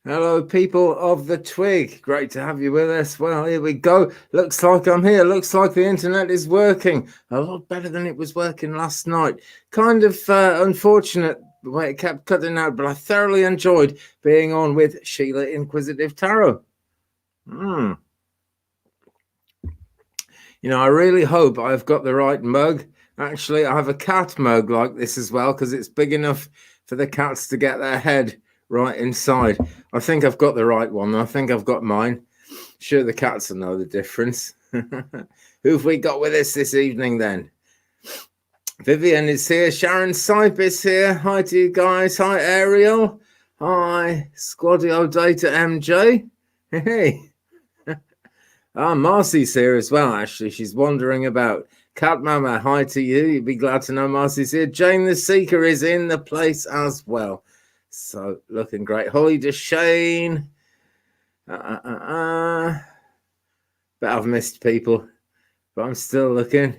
Hello, people of the Twig. Great to have you with us. Well, here we go. Looks like I'm here. Looks like the internet is working a lot better than it was working last night. Kind of unfortunate the way it kept cutting out, but I thoroughly enjoyed being on with Sheila Inquisitive Tarot. I really hope I've got the right mug. Actually, I have a cat mug like this as well because it's big enough for the cats to get their head right inside. I think I've got the right one. I think I've got mine. Sure, the cats will know the difference. Who've we got with us this evening then? Vivian is here. Sharon Sipe is here. Hi to you guys. Hi, Ariel. Hi, Squadio Data MJ. Hey. Marcy's here as well, actually. She's wandering about. Cat Mama, hi to you. You'd be glad to know Marcy's here. Jane the Seeker is in the place as well. So, looking great. Holly DeShane. But I've missed people. But I'm still looking.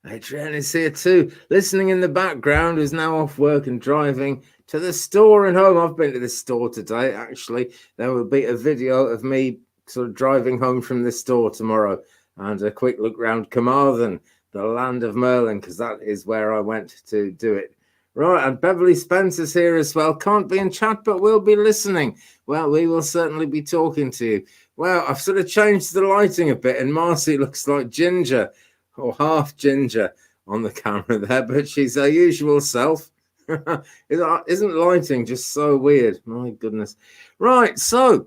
Adrienne is here too. Listening in the background, who's now off work and driving to the store and home. I've been to the store today, actually. There will be a video of me sort of driving home from the store tomorrow and a quick look round Carmarthen, the land of Merlin, because that is where I went to do it. Right, and Beverly Spencer's here as well. Can't be in chat, but we'll be listening. Well, we will certainly be talking to you. Well, I've sort of changed the lighting a bit, and Marcy looks like Ginger or half Ginger on the camera there, but she's her usual self. Isn't lighting just so weird? My goodness. Right, so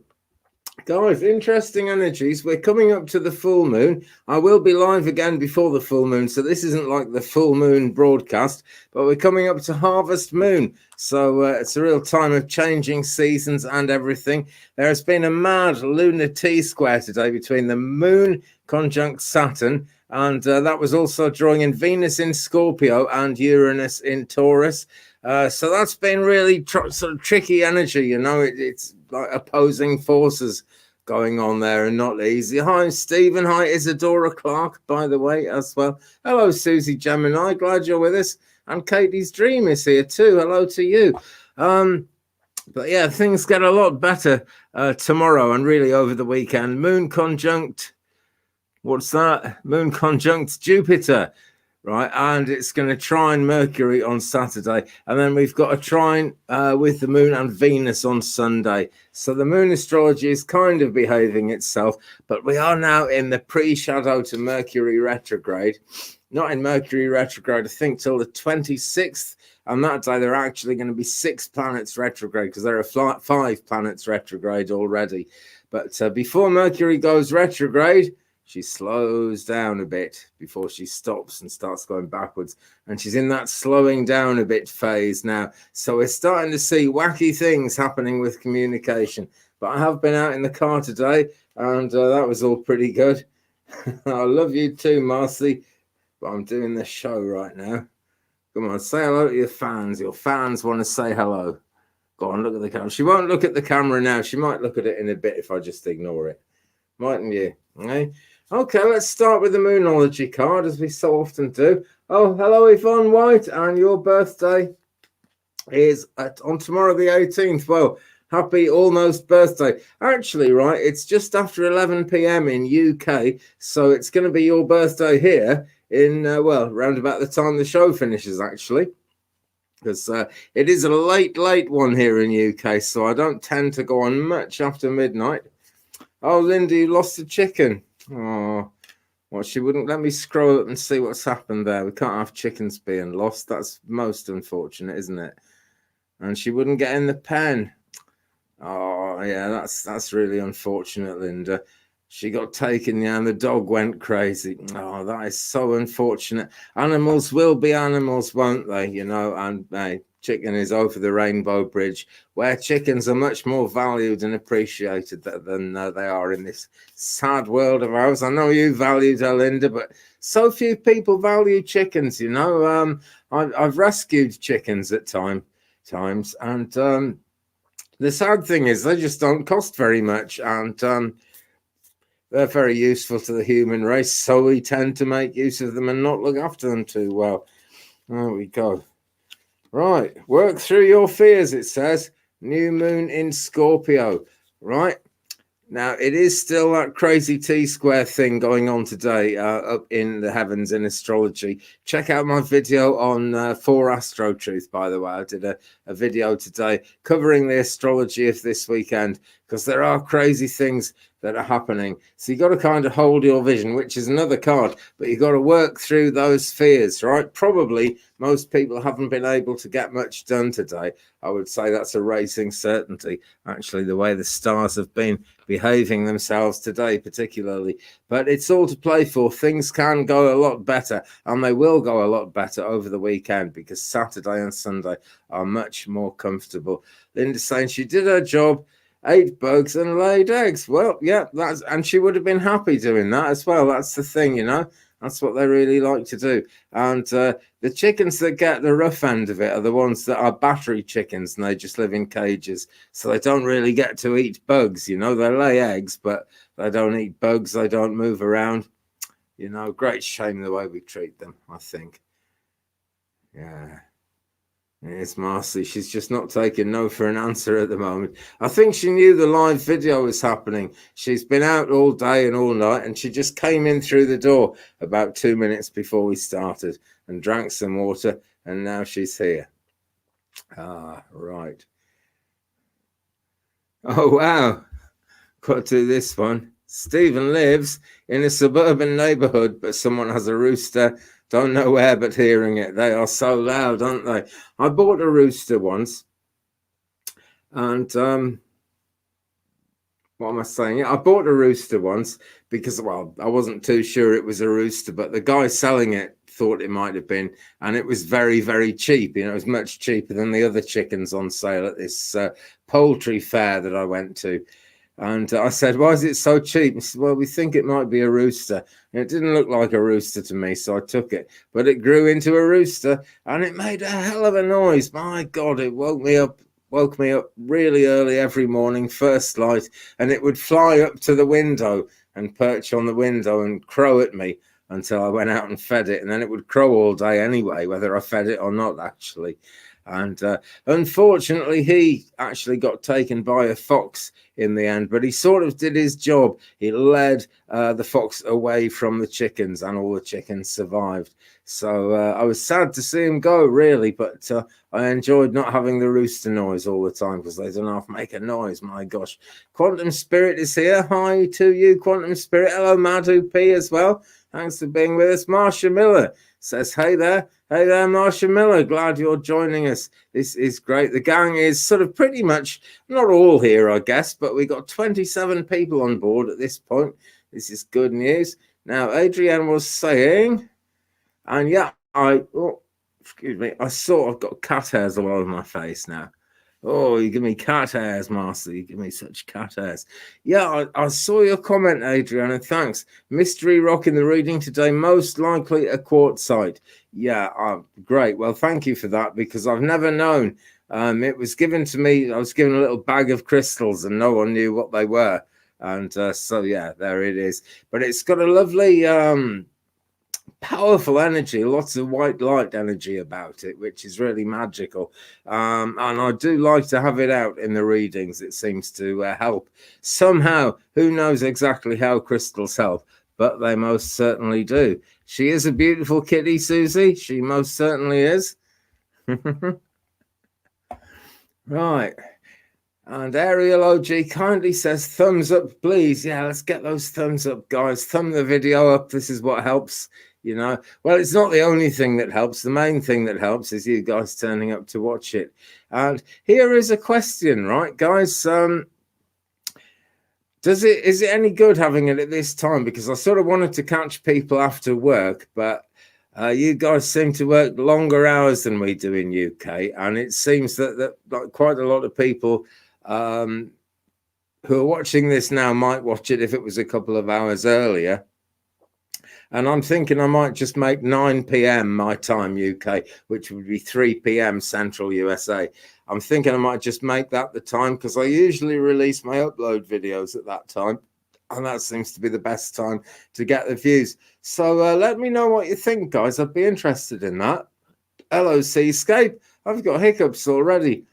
guys, interesting energies. We're coming up to the full moon. I will be live again before the full moon, so this isn't like the full moon broadcast, but we're coming up to harvest moon. So it's a real time of changing seasons and everything. There has been a mad lunar T-square today between the moon conjunct Saturn, and that was also drawing in Venus in Scorpio and Uranus in Taurus. So that's been really sort of tricky energy, it's like opposing forces going on there and not easy. Hi, Stephen. Hi, Isadora Clark, by the way, as well. Hello, Susie Gemini. Glad you're with us. And Katie's Dream is here too. Hello to you. But yeah, things get a lot better tomorrow and really over the weekend. Moon conjunct, what's that? Moon conjunct Jupiter. Right, and it's going to trine Mercury on Saturday, and then we've got a trine with the moon and Venus on Sunday. So the moon astrology is kind of behaving itself, but we are now in the pre-shadow to Mercury retrograde. Not in Mercury retrograde, I think, till the 26th, and that day there are actually going to be 6 planets retrograde because there are 5 planets retrograde already. But before Mercury goes retrograde, she slows down a bit before she stops and starts going backwards. And she's in that slowing down a bit phase now. So we're starting to see wacky things happening with communication. But I have been out in the car today, and that was all pretty good. I love you too, Marcy. But I'm doing the show right now. Come on, say hello to your fans. Your fans want to say hello. Go on, look at the camera. She won't look at the camera now. She might look at it in a bit if I just ignore it. Mightn't you? Okay, let's start with the Moonology card, as we so often do. Oh, hello, Yvonne White, and your birthday is on tomorrow, the 18th. Well, happy almost birthday. Actually, right, it's just after 11 p.m. in UK, so it's going to be your birthday here in, round about the time the show finishes, actually. Because it is a late one here in UK, so I don't tend to go on much after midnight. Oh, Linda, you lost the chicken. Oh, well, she wouldn't let me scroll up and see what's happened there. We can't have chickens being lost. That's most unfortunate, isn't it? And she wouldn't get in the pen. Oh, yeah, that's really unfortunate, Linda. She got taken, yeah, and the dog went crazy. Oh, that is so unfortunate. Animals will be animals, won't they? And chicken is over the rainbow bridge, where chickens are much more valued and appreciated than they are in this sad world of ours. I know you valued her, Linda, but so few people value chickens, I've rescued chickens at times, and the sad thing is they just don't cost very much, and they're very useful to the human race, so we tend to make use of them and not look after them too well. There we go. Right, work through your fears, it says. New moon in Scorpio. Right. Now, it is still that crazy T-square thing going on today up in the heavens in astrology. Check out my video on For Astro Truth, by the way. I did a video today covering the astrology of this weekend because there are crazy things that are happening. So you got to kind of hold your vision, which is another card, but you got to work through those fears, right? Probably most people haven't been able to get much done today. I would say that's a racing certainty, actually, the way the stars have been behaving themselves today, particularly. But it's all to play for. Things can go a lot better, and they will go a lot better over the weekend because Saturday and Sunday are much more comfortable. Linda's saying she did her job, ate bugs and laid eggs. Well, yeah, and she would have been happy doing that as well. That's the thing, you know. That's what they really like to do. And the chickens that get the rough end of it are the ones that are battery chickens, and they just live in cages. So they don't really get to eat bugs, you know. They lay eggs, but they don't eat bugs. They don't move around. You know, great shame the way we treat them, I think. Yeah. Yes, Marcy. She's just not taking no for an answer at the moment. I think she knew the live video was happening. She's been out all day and all night, and she just came in through the door about 2 minutes before we started and drank some water, and now she's here. Ah, right. Oh, wow. Got to do this one. Stephen lives in a suburban neighborhood, but someone has a rooster. Don't know where, but hearing it. They are so loud, aren't they? I bought a rooster once. And what am I saying? Yeah, I bought a rooster once because, well, I wasn't too sure it was a rooster, but the guy selling it thought it might have been. And it was very, very cheap. You know, it was much cheaper than the other chickens on sale at this poultry fair that I went to. And I said, why is it so cheap? He said, well, we think it might be a rooster. And it didn't look like a rooster to me, so I took it. But it grew into a rooster, and it made a hell of a noise. My God, it woke me up really early every morning, first light, and it would fly up to the window and perch on the window and crow at me until I went out and fed it. And then it would crow all day anyway, whether I fed it or not, actually. And unfortunately, he actually got taken by a fox in the end, but he sort of did his job. He led the fox away from the chickens, and all the chickens survived. So I was sad to see him go, really, but I enjoyed not having the rooster noise all the time because they don't have to make a noise. My gosh. Quantum Spirit is here. Hi to you, Quantum Spirit. Hello, Madhu P as well. Thanks for being with us. Marsha Miller says, hey there, Marsha Miller. Glad you're joining us. This is great. The gang is sort of pretty much not all here, I guess, but we got 27 people on board at this point. This is good news. Now, Adrienne was saying, and yeah, excuse me, I sort of got cat hairs all over my face now. Oh, you give me cat hairs, Master. You give me such cat hairs. Yeah, I saw your comment, Adriana. Thanks. Mystery rock in the reading today, most likely a quartzite. Yeah, great. Well, thank you for that because I've never known. It was given to me. I was given a little bag of crystals and no one knew what they were. And so, yeah, there it is. But it's got a lovely... powerful energy, lots of white light energy about it, which is really magical. And I do like to have it out in the readings. It seems to help somehow. Who knows exactly how crystals help, but they most certainly do. She is a beautiful kitty, Susie. She most certainly is. Right. And Ariel OG kindly says, thumbs up, please. Yeah, let's get those thumbs up, guys. Thumb the video up. This is what helps. You know, well, it's not the only thing that helps. The main thing that helps is you guys turning up to watch it. And here is a question, right, guys? Is it any good having it at this time? Because I sort of wanted to catch people after work, but you guys seem to work longer hours than we do in UK, and it seems that like quite a lot of people who are watching this now might watch it if it was a couple of hours earlier. And I'm thinking I might just make 9 p.m. my time UK, which would be 3 p.m. Central USA. I'm thinking I might just make that the time because I usually release my upload videos at that time. And that seems to be the best time to get the views. So let me know what you think, guys. I'd be interested in that. Hello, Seascape. I've got hiccups already.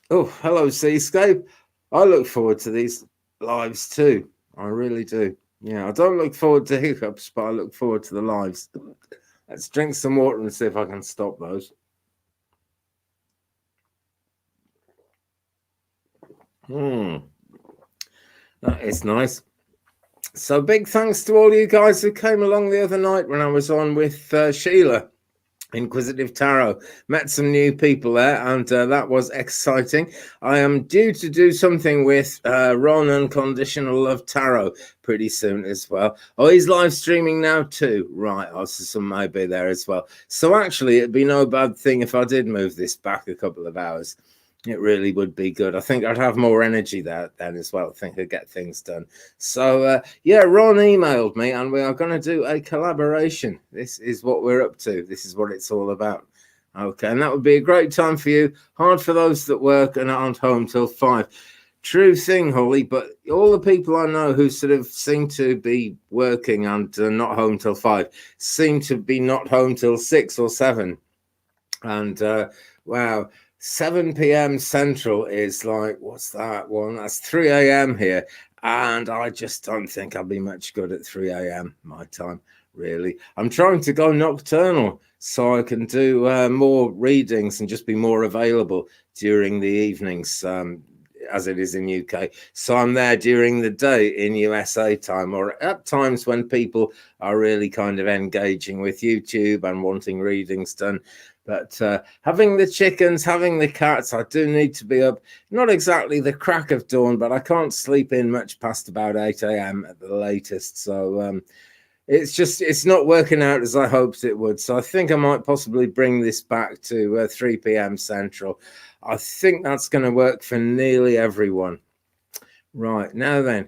Oh, hello, Seascape. I look forward to these lives too. I really do. Yeah, I don't look forward to hiccups, but I look forward to the lives. Let's drink some water and see if I can stop those. That is nice. So big thanks to all you guys who came along the other night when I was on with Sheila. Inquisitive Tarot. Met some new people there, and that was exciting. I am due to do something with Ron Unconditional Love Tarot pretty soon as well. Oh, he's live streaming now too. Right, oh, so some may be there as well. So actually, it'd be no bad thing if I did move this back a couple of hours. It really would be good. I think I'd have more energy there then as well. I think I'd get things done. So, yeah, Ron emailed me and we are going to do a collaboration. This is what we're up to. This is what it's all about. Okay, and that would be a great time for you. Hard for those that work and aren't home till 5. True thing, Holly, but all the people I know who sort of seem to be working and not home till 5 seem to be not home till 6 or 7. And, wow. 7 p.m. Central is like, what's that one? That's 3 a.m. here. And I just don't think I'll be much good at 3 a.m. my time, really. I'm trying to go nocturnal so I can do more readings and just be more available during the evenings, as it is in UK. So I'm there during the day in USA time, or at times when people are really kind of engaging with YouTube and wanting readings done. But having the chickens, having the cats, I do need to be up, not exactly the crack of dawn, but I can't sleep in much past about 8 a.m. at the latest. So it's not working out as I hoped it would. So I think I might possibly bring this back to 3 p.m. Central. I think that's going to work for nearly everyone. Right, now then.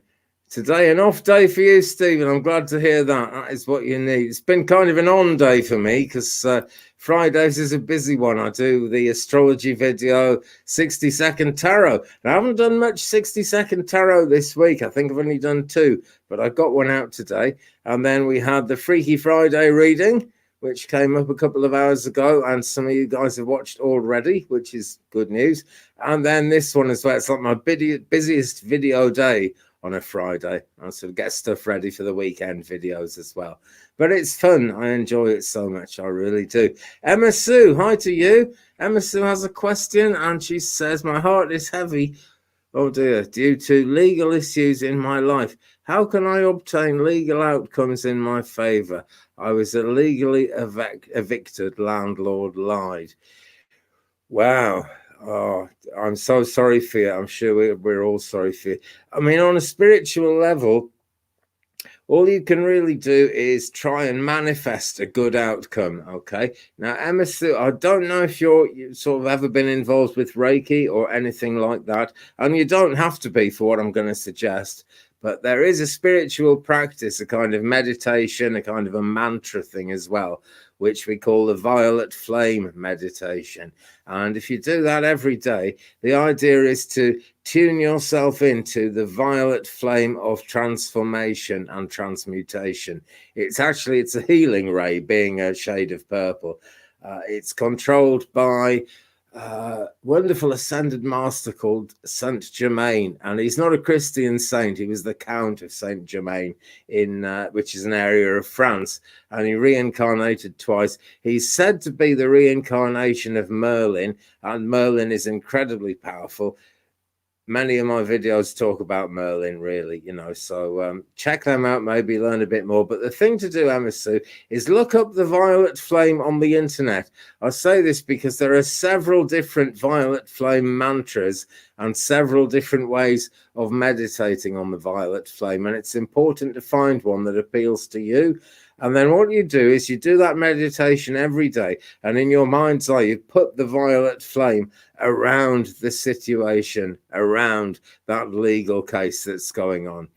Today, an off day for you, Stephen. I'm glad to hear that. That is what you need. It's been kind of an on day for me because Fridays is a busy one. I do the astrology video, 60-second tarot. I haven't done much 60-second tarot this week. I think I've only done 2, but I got one out today. And then we had the Freaky Friday reading, which came up a couple of hours ago, and some of you guys have watched already, which is good news. And then this one as well. It's like my busiest video day on a Friday. I sort of get stuff ready for the weekend videos as well. But it's fun. I enjoy it so much. I really do. Emma Sue, hi to you. Emma Sue has a question and she says, my heart is heavy, oh dear, due to legal issues in my life. How can I obtain legal outcomes in my favour? I was illegally evicted. Landlord lied. Wow. Oh, I'm so sorry for you. I'm sure we're all sorry for you. I mean, on a spiritual level, all you can really do is try and manifest a good outcome. Okay. Now, Emma Sue, I don't know if you've sort of ever been involved with Reiki or anything like that. And you don't have to be for what I'm going to suggest. But there is a spiritual practice, a kind of meditation, a kind of a mantra thing as well, which we call the violet flame meditation. And if you do that every day, the idea is to tune yourself into the violet flame of transformation and transmutation. It's a healing ray, being a shade of purple. It's controlled by wonderful ascended master called Saint Germain, and he's not a Christian saint. He was the Count of Saint Germain in which is an area of France, and he reincarnated twice. He's said to be the reincarnation of Merlin, and Merlin is incredibly powerful. Many of my videos talk about Merlin, really, so check them out, maybe learn a bit more. But the thing to do, Emma Sue, is look up the violet flame on the internet. I say this because there are several different violet flame mantras and several different ways of meditating on the violet flame, and it's important to find one that appeals to you. And then what you do is you do that meditation every day, and in your mind's eye, you put the violet flame around the situation, around that legal case that's going on.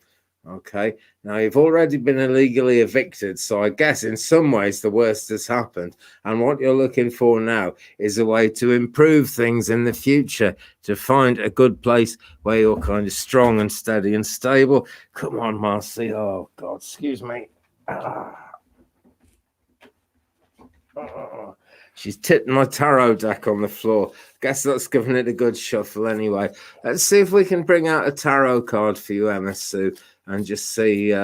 Okay, now you've already been illegally evicted, so I guess in some ways the worst has happened. And what you're looking for now is a way to improve things in the future, to find a good place where you're kind of strong and steady and stable. Come on, Marcy. Oh, God, excuse me. She's tipped my tarot deck on the floor. Guess that's giving it a good shuffle anyway. Let's see if we can bring out a tarot card for you, Emma Sue, and just see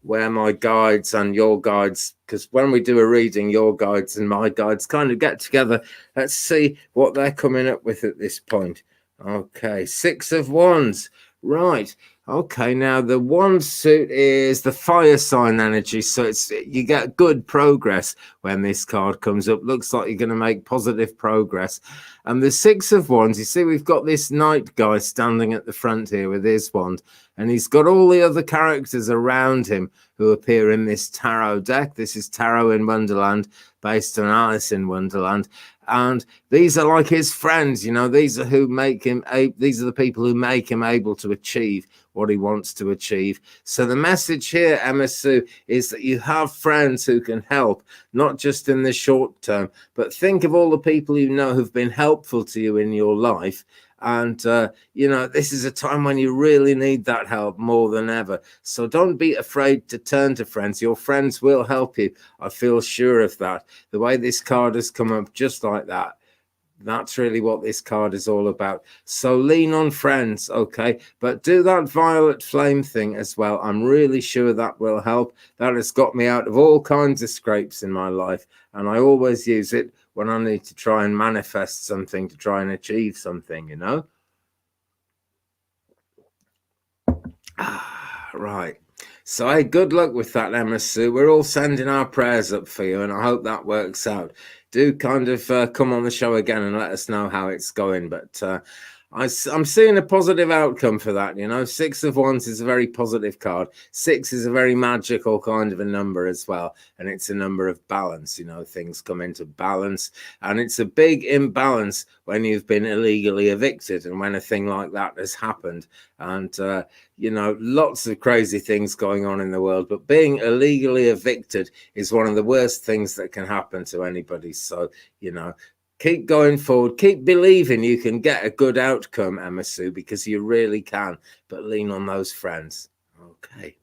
where my guides and your guides, because when we do a reading, your guides and my guides kind of get together. Let's see what they're coming up with at this point. Okay, 6 of Wands. Right. Okay, now the wand suit is the fire sign energy, so you get good progress when this card comes up. Looks like you're going to make positive progress. And the 6 of Wands, you see we've got this knight guy standing at the front here with his wand, and he's got all the other characters around him who appear in this tarot deck. This is Tarot in Wonderland, based on Alice in Wonderland. And these are like his friends, you know, these are these are the people who make him able to achieve what he wants to achieve. So the message here, Emma Sue, is that you have friends who can help, not just in the short term, but think of all the people you know who've been helpful to you in your life. And, you know, this is a time when you really need that help more than ever. So don't be afraid to turn to friends. Your friends will help you. I feel sure of that. The way this card has come up just like that, that's really what this card is all about. So lean on friends, okay? But do that violet flame thing as well. I'm really sure that will help. That has got me out of all kinds of scrapes in my life. And I always use it when I need to try and manifest something, to try and achieve something, you know? Right. So, hey, good luck with that, Emma Sue. We're all sending our prayers up for you, and I hope that works out. Do kind of come on the show again and let us know how it's going. But I'm seeing a positive outcome for that, you know. 6 of Wands is a very positive card. 6 is a very magical kind of a number as well. And it's a number of balance, you know, things come into balance. And it's a big imbalance when you've been illegally evicted and when a thing like that has happened. And, you know, lots of crazy things going on in the world. But being illegally evicted is one of the worst things that can happen to anybody. So, you know, keep going forward. Keep believing you can get a good outcome, Emma Sue, because you really can. But lean on those friends. Okay.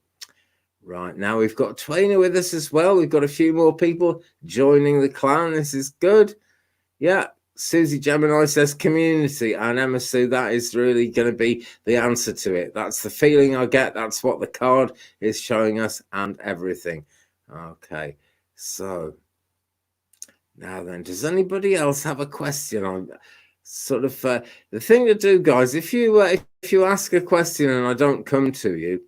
Right. Now we've got Twaina with us as well. We've got a few more people joining the clan. This is good. Yeah. Susie Gemini says community. And Emma Sue, that is really going to be the answer to it. That's the feeling I get. That's what the card is showing us and everything. Okay. So now then, does anybody else have a question on sort of the thing to do, guys? If you ask a question and I don't come to you,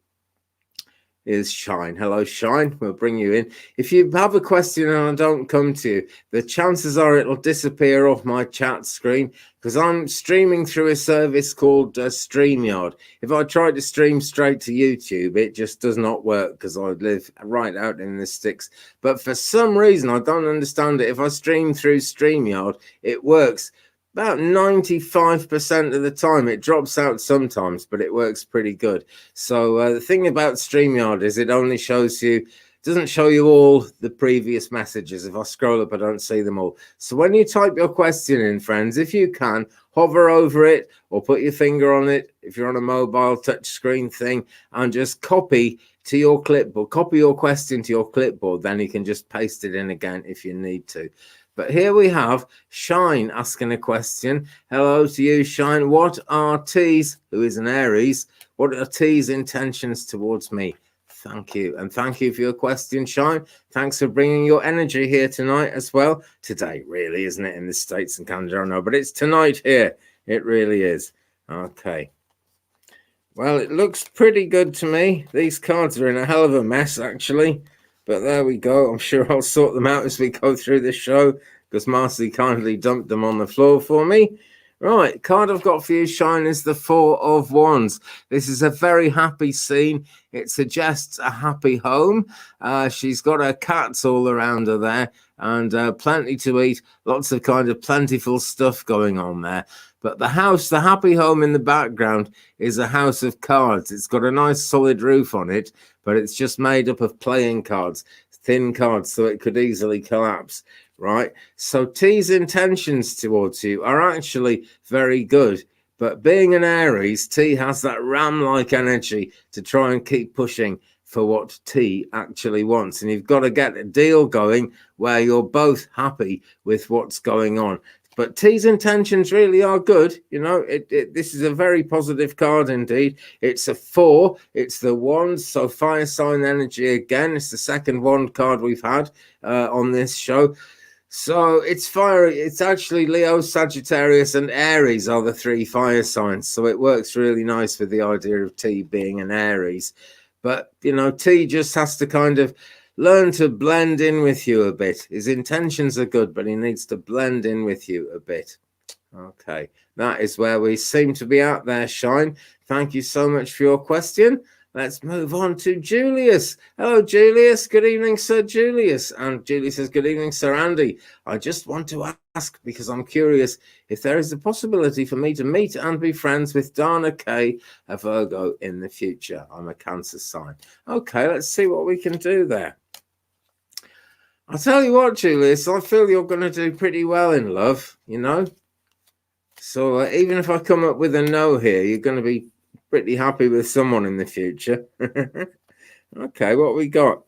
is Shine. Hello, Shine. We'll bring you in. If you have a question and I don't come to you, the chances are it'll disappear off my chat screen because I'm streaming through a service called StreamYard. If I try to stream straight to YouTube, it just does not work because I live right out in the sticks. But for some reason, I don't understand it. If I stream through StreamYard, it works. About 95% of the time. It drops out sometimes, but it works pretty good. So the thing about StreamYard is it only shows you, doesn't show you all the previous messages. If I scroll up, I don't see them all. So when you type your question in, friends, if you can, hover over it or put your finger on it if you're on a mobile touch screen thing and just copy to your clipboard. Copy your question to your clipboard. Then you can just paste it in again if you need to. But here we have Shine asking a question. Hello to you, Shine. What are T's, who is an Aries, what are T's intentions towards me? Thank you. And thank you for your question, Shine. Thanks for bringing your energy here tonight as well. Today, really, isn't it, in the States and Canada? I know, but it's tonight here. It really is. Okay. Well, it looks pretty good to me. These cards are in a hell of a mess, actually. But there we go. I'm sure I'll sort them out as we go through the show because Marcy kindly dumped them on the floor for me. Right, card I've got for you, Shine, is the 4 of Wands. This is a very happy scene. It suggests a happy home. She's got her cats all around her there and plenty to eat. Lots of kind of plentiful stuff going on there. But the house, the happy home in the background, is a house of cards. It's got a nice solid roof on it, but it's just made up of playing cards, thin cards, so it could easily collapse, right? So T's intentions towards you are actually very good. But being an Aries, T has that ram-like energy to try and keep pushing for what T actually wants. And you've got to get a deal going where you're both happy with what's going on. But T's intentions really are good. You know, this is a very positive card indeed. It's a 4. It's the wands. So fire sign energy again. It's the second wand card we've had on this show. So it's fiery. It's actually Leo, Sagittarius, and Aries are the 3 fire signs. So it works really nice with the idea of T being an Aries. But, you know, T just has to kind of learn to blend in with you a bit. His intentions are good, but he needs to blend in with you a bit. Okay, that is where we seem to be out there, Shine. Thank you so much for your question. Let's move on to Julius. Hello, Julius. Good evening, Sir Julius. And Julius says, good evening, Sir Andy. I just want to ask, because I'm curious, if there is a possibility for me to meet and be friends with Dana K, a Virgo, in the future. I'm a Cancer sign. Okay, let's see what we can do there. I'll tell you what, Julius, I feel you're going to do pretty well in love, you know. So even if I come up with a no here, you're going to be pretty happy with someone in the future. Okay, what we got?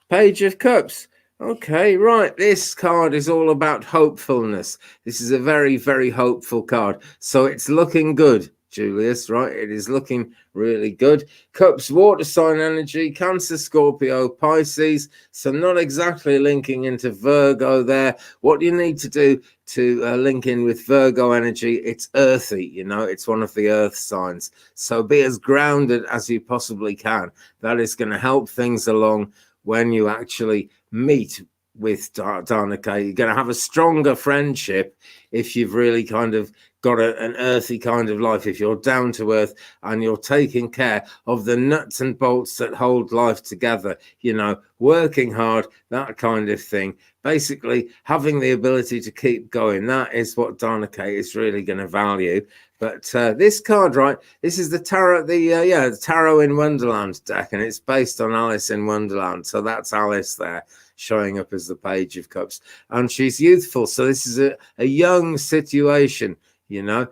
Page of Cups. Okay, right. This card is all about hopefulness. This is a very, very hopeful card. So it's looking good, Julius, right? It is looking really good. Cups, water sign energy, Cancer, Scorpio, Pisces. So not exactly linking into Virgo there. What you need to do to link in with Virgo energy, it's earthy, you know, it's one of the earth signs. So be as grounded as you possibly can. That is going to help things along when you actually meet with Dana K. You're going to have a stronger friendship if you've really kind of got an earthy kind of life, if you're down to earth and you're taking care of the nuts and bolts that hold life together, you know, working hard, that kind of thing. Basically, having the ability to keep going, that is what Dana K is really going to value. But this card, right, this is the Tarot, the Tarot in Wonderland deck, and it's based on Alice in Wonderland. So that's Alice there, showing up as the Page of Cups. And she's youthful, so this is a young situation, you know.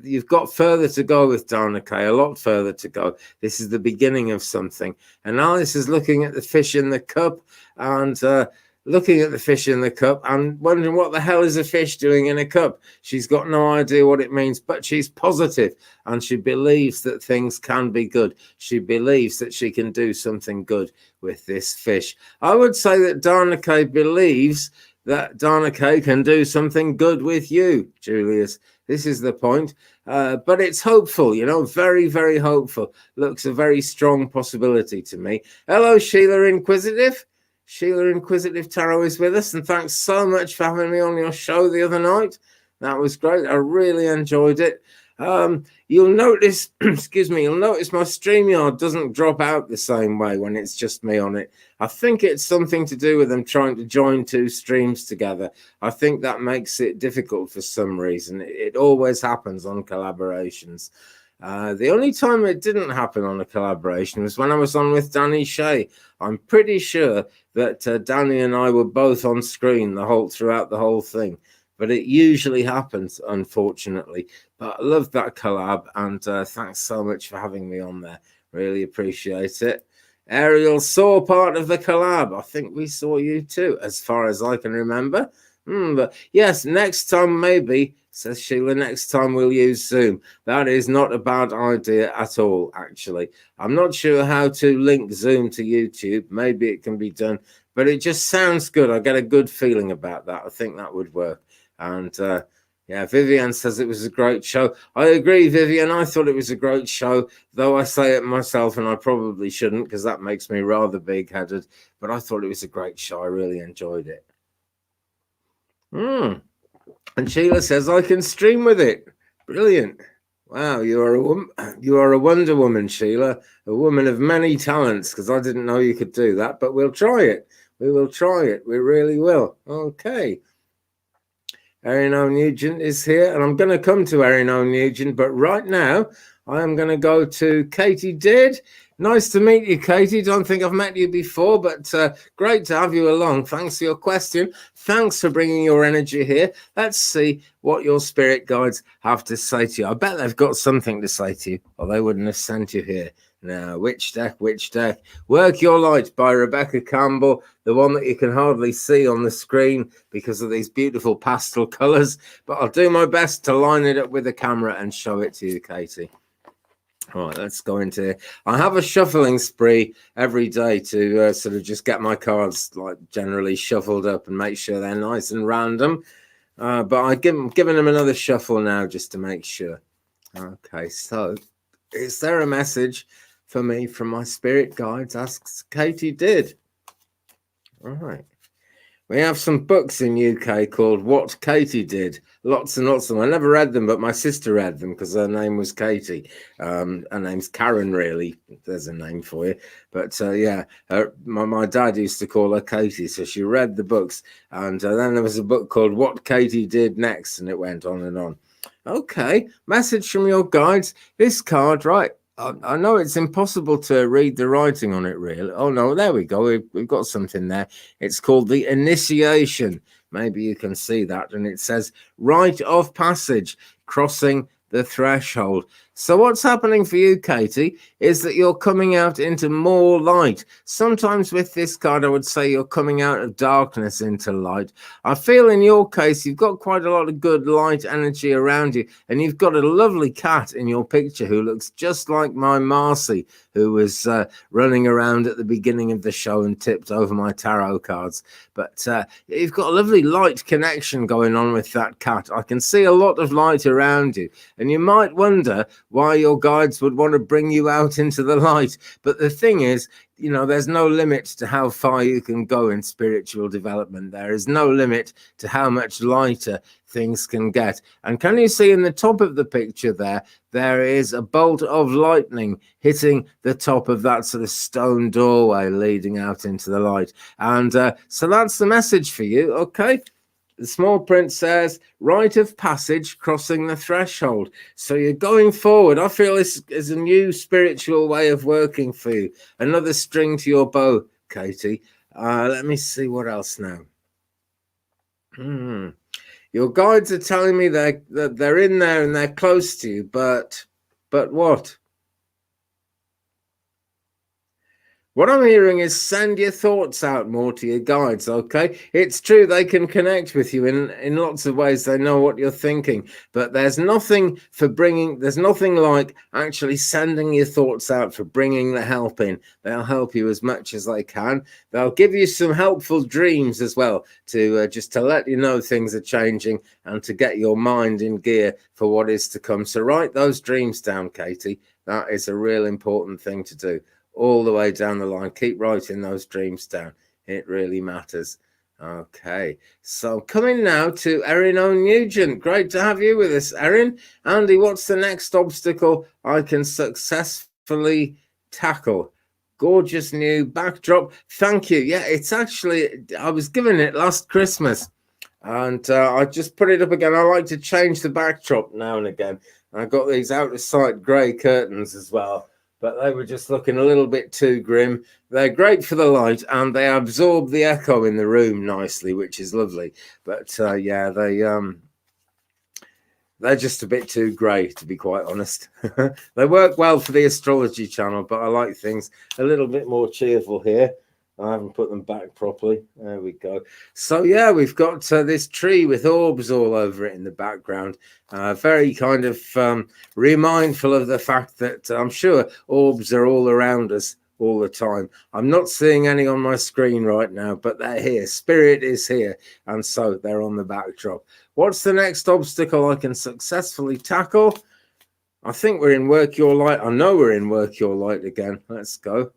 You've got further to go with Dana K, a lot further to go. This is the beginning of something. And Alice is looking at the fish in the cup and looking at the fish in the cup and wondering what the hell is a fish doing in a cup. She's got no idea what it means, but she's positive and she believes that things can be good. She believes that she can do something good with this fish. I would say that Dana K believes that Dana K can do something good with you, Julius. This is the point. But it's hopeful, you know, very, very hopeful. Looks a very strong possibility to me. Hello, Sheila Inquisitive. Sheila Inquisitive Tarot is with us, and thanks so much for having me on your show the other night. That was great. I really enjoyed it. You'll notice, excuse me, you'll notice my StreamYard doesn't drop out the same way when it's just me on it. I think it's something to do with them trying to join 2 streams together. I think that makes it difficult for some reason. It always happens on collaborations. The only time it didn't happen on a collaboration was when I was on with Danny Shea. I'm pretty sure that Danny and I were both on screen throughout the whole thing. But it usually happens, unfortunately. But I love that collab, and thanks so much for having me on there. Really appreciate it. Ariel saw part of the collab. I think we saw you too, as far as I can remember. But yes, next time maybe, says Sheila, next time we'll use Zoom. That is not a bad idea at all, actually. I'm not sure how to link Zoom to YouTube. Maybe it can be done, but it just sounds good. I get a good feeling about that. I think that would work. And yeah, Vivian says it was a great show. I agree, Vivian. I thought it was a great show, though I say it myself, and I probably shouldn't because that makes me rather big-headed. But I thought it was a great show. I really enjoyed it. And Sheila says I can stream with it. Brilliant. Wow, you are a Wonder Woman, Sheila, a woman of many talents, because I didn't know you could do that, but we'll try it. We will try it. We really will. Okay. Erin O'Nugent is here, and I'm going to come to Erin O'Nugent, but right now I am going to go to Katie Did. Nice to meet you, Katie. Don't think I've met you before, but great to have you along. Thanks for your question. Thanks for bringing your energy here. Let's see what your spirit guides have to say to you. I bet they've got something to say to you, or they wouldn't have sent you here. Now, which deck? Which deck? Work Your Light by Rebecca Campbell, the one that you can hardly see on the screen because of these beautiful pastel colours. But I'll do my best to line it up with the camera and show it to you, Katie. All right, let's go into it. I have a shuffling spree every day to sort of just get my cards like generally shuffled up and make sure they're nice and random. But I'm giving them another shuffle now just to make sure. Okay, so is there a message for me from my spirit guides? Asks Katie did. All right. We have some books in UK called What Katie Did. Lots and lots of them. I never read them, but my sister read them because her name was Katie. Her name's Karen, really. There's a name for you. But yeah, my dad used to call her Katie, so she read the books. And then there was a book called What Katie Did Next, and it went on and on. Okay, message from your guides. This card, right? I know it's impossible to read the writing on it, really. Oh, no, there we go. We've got something there. It's called the Initiation. Maybe you can see that. And it says, Rite of Passage, Crossing the Threshold. So what's happening for you, Katie, is that you're coming out into more light. Sometimes with this card, I would say you're coming out of darkness into light. I feel in your case, you've got quite a lot of good light energy around you, and you've got a lovely cat in your picture who looks just like my Marcy, who was running around at the beginning of the show and tipped over my tarot cards. But you've got a lovely light connection going on with that cat. I can see a lot of light around you, and you might wonder why your guides would want to bring you out into the light. But the thing is, you know, there's no limit to how far you can go in spiritual development. There is no limit to how much lighter things can get. And can you see in the top of the picture there is a bolt of lightning hitting the top of that sort of stone doorway leading out into the light. And so that's the message for you, okay? The small print says, rite of passage, crossing the threshold. So you're going forward. I feel this is a new spiritual way of working for you. Another string to your bow, Katie. Let me see what else now. Your guides are telling me that they're in there and they're close to you, but what? What I'm hearing is send your thoughts out more to your guides, okay? It's true they can connect with you in lots of ways. They know what you're thinking, but there's nothing like actually sending your thoughts out for bringing the help in. They'll help you as much as they can. They'll give you some helpful dreams as well to just to let you know things are changing and to get your mind in gear for what is to come. So write those dreams down, Katie. That is a real important thing to do. All the way down the line, keep writing those dreams down. It really matters. Okay, so coming now to Erin O'Nugent. Great to have you with us, Erin. Andy, what's the next obstacle I can successfully tackle? Gorgeous new backdrop. Thank you. Yeah, it's actually, I was given it last Christmas, and I just put it up again. I like to change the backdrop now and again. I got these out of sight grey curtains as well, but they were just looking a little bit too grim. They're great for the light, and they absorb the echo in the room nicely, which is lovely. But yeah, they're just a bit too grey, to be quite honest. They work well for the astrology channel, but I like things a little bit more cheerful here. I haven't put them back properly. There we go. So yeah, we've got this tree with orbs all over it in the background. Very kind of remindful of the fact that I'm sure orbs are all around us all the time. I'm not seeing any on my screen right now, but they're here. Spirit is here, and so they're on the backdrop. What's the next obstacle I can successfully tackle? I think we're in Work Your Light. I know we're in Work Your Light again. Let's go.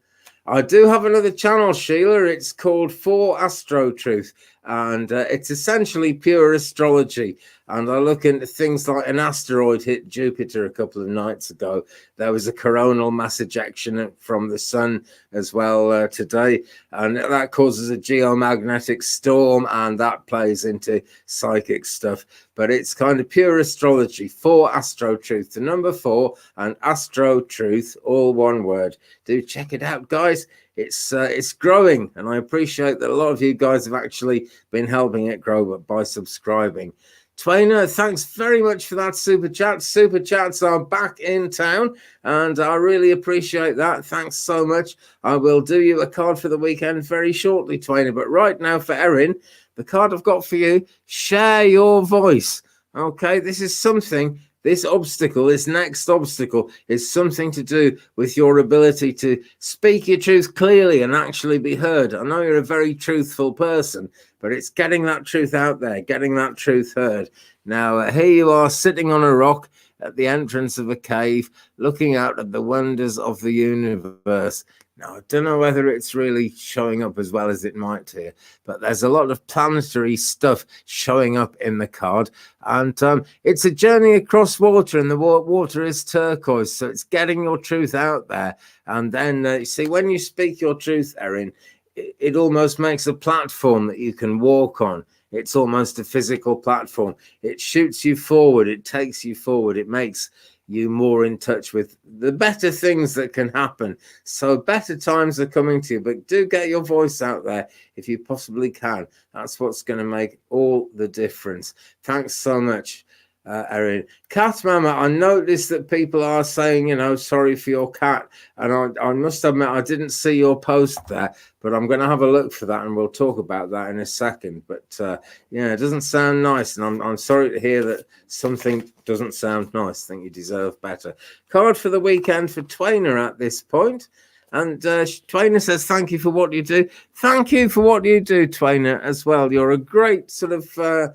I do have another channel, Sheila. It's called For Astro Truth, and it's essentially pure astrology. And I look into things like an asteroid hit Jupiter a couple of nights ago. There was a coronal mass ejection from the sun as well today, and that causes a geomagnetic storm, and that plays into psychic stuff. But it's kind of pure astrology. For Astro Truth, the number 4, and Astro Truth, all one word. Do check it out, guys. It's growing, and I appreciate that a lot of you guys have actually been helping it grow by subscribing. Twainer, thanks very much for that super chat. Super chats are back in town, and I really appreciate that. Thanks so much. I will do you a card for the weekend very shortly, Twainer. But right now for Erin, the card I've got for you, share your voice. Okay, this is something. This obstacle, this next obstacle, is something to do with your ability to speak your truth clearly and actually be heard. I know you're a very truthful person, but it's getting that truth out there, getting that truth heard. Now, here you are sitting on a rock at the entrance of a cave, looking out at the wonders of the universe. Now, I don't know whether it's really showing up as well as it might here, but there's a lot of planetary stuff showing up in the card. And it's a journey across water, and the water is turquoise, so it's getting your truth out there. And then, you see, when you speak your truth, Erin, it almost makes a platform that you can walk on. It's almost a physical platform. It shoots you forward. It takes you forward. It makes you more in touch with the better things that can happen. So better times are coming to you, but do get your voice out there if you possibly can. That's what's going to make all the difference. Thanks so much, Erin. Cat Mama, I noticed that people are saying, sorry for your cat. And I must admit, I didn't see your post there, but I'm going to have a look for that and we'll talk about that in a second. But it doesn't sound nice. And I'm sorry to hear that something doesn't sound nice. I think you deserve better. Card for the weekend for Twainer at this point. And Twainer says, thank you for what you do. Thank you for what you do, Twainer, as well. You're a great sort of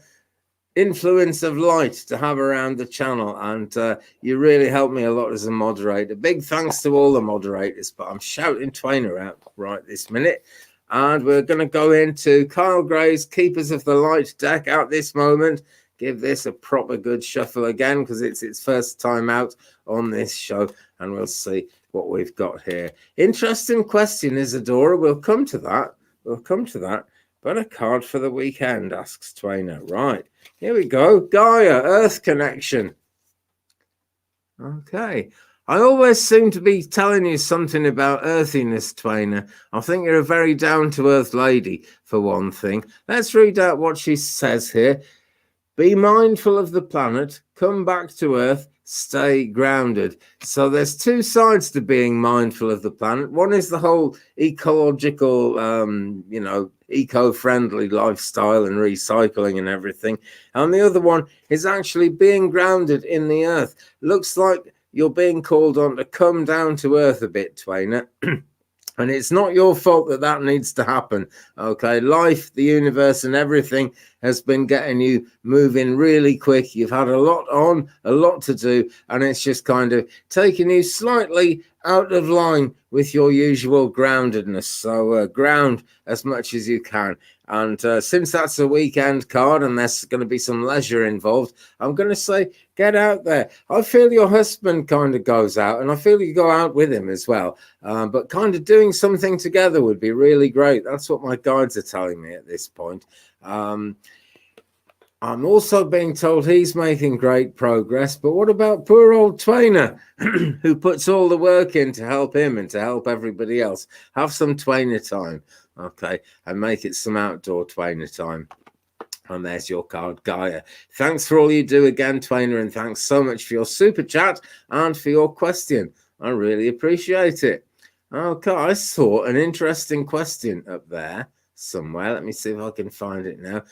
influence of light to have around the channel, and you really helped me a lot as a moderator. Big thanks to all the moderators, but I'm shouting Twainer out right this minute. And we're going to go into Kyle Gray's Keepers of the Light deck at this moment. Give this a proper good shuffle again because it's its first time out on this show, and we'll see what we've got here. Interesting question, Isadora. We'll come to that. But a card for the weekend, asks Twainer. Right, here we go. Gaia, Earth connection. Okay. I always seem to be telling you something about earthiness, Twainer. I think you're a very down-to-earth lady, for one thing. Let's read out what she says here. Be mindful of the planet, come back to Earth, stay grounded. So there's two sides to being mindful of the planet. One is the whole ecological, eco-friendly lifestyle and recycling and everything. And the other one is actually being grounded in the Earth. Looks like you're being called on to come down to Earth a bit, Twainer. And it's not your fault that needs to happen, okay? Life, the universe, and everything has been getting you moving really quick. You've had a lot on, a lot to do, and it's just kind of taking you slightly out of line with your usual groundedness. So ground as much as you can. And since that's a weekend card and there's going to be some leisure involved, I'm going to say get out there. I feel your husband kind of goes out, and I feel you go out with him as well. But kind of doing something together would be really great. That's what my guides are telling me at this point. I'm also being told he's making great progress. But what about poor old Twainer, who puts all the work in to help him and to help everybody else? Have some Twainer time. Okay, and make it some outdoor Twainer time. And there's your card, Gaia. Thanks for all you do again, Twainer, and thanks so much for your super chat and for your question. I really appreciate it. Okay, I saw an interesting question up there somewhere. Let me see if I can find it now.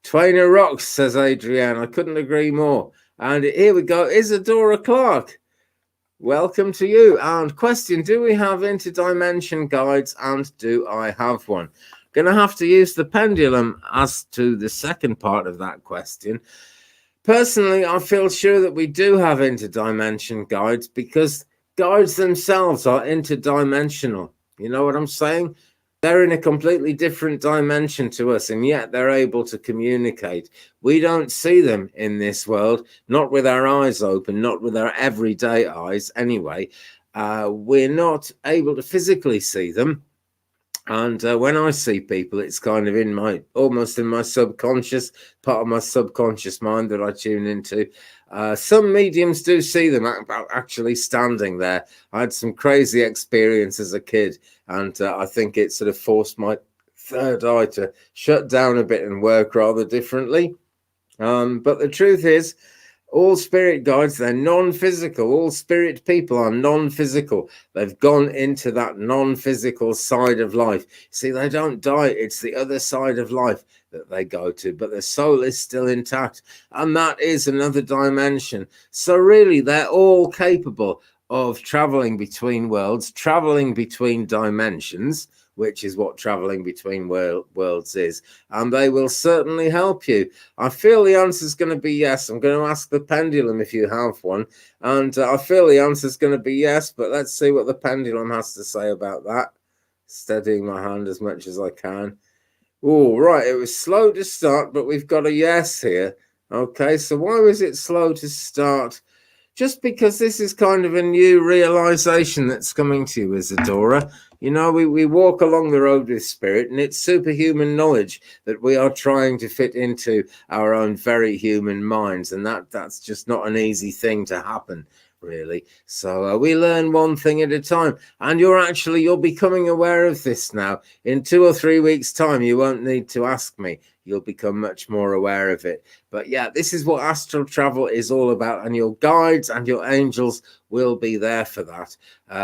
Twainer rocks, says Adrienne. I couldn't agree more. And here we go, Isadora Clark. Welcome to you. And question, do we have interdimension guides, and do I have one? Going to have to use the pendulum as to the second part of that question. Personally, I feel sure that we do have interdimension guides because guides themselves are interdimensional. You know what I'm saying? They're in a completely different dimension to us, and yet they're able to communicate. We don't see them in this world, not with our eyes open, not with our everyday eyes anyway. We're not able to physically see them. And when I see people, it's kind of almost in my subconscious, part of my subconscious mind that I tune into. Some mediums do see them actually standing there. I had some crazy experience as a kid, and I think it sort of forced my third eye to shut down a bit and work rather differently. But the truth is, all spirit guides, they're non-physical. All spirit people are non-physical. They've gone into that non-physical side of life. See, they don't die. It's the other side of life that they go to, but their soul is still intact. And that is another dimension. So really, they're all capable of traveling between worlds, traveling between dimensions, which is what traveling between worlds is. And they will certainly help you. I feel the answer is going to be yes. I'm going to ask the pendulum if you have one. And I feel the answer is going to be yes, but let's see what the pendulum has to say about that. Steadying my hand as much as I can. Oh, right. It was slow to start, but we've got a yes here. Okay, so why was it slow to start? Just because this is kind of a new realization that's coming to you, Isadora. You know, we walk along the road with spirit, and it's superhuman knowledge that we are trying to fit into our own very human minds, and that's just not an easy thing to happen, really. So we learn one thing at a time, and you're becoming aware of this now. In 2 or 3 weeks' time, you won't need to ask me. You'll become much more aware of it. But yeah, this is what astral travel is all about, and your guides and your angels will be there for that.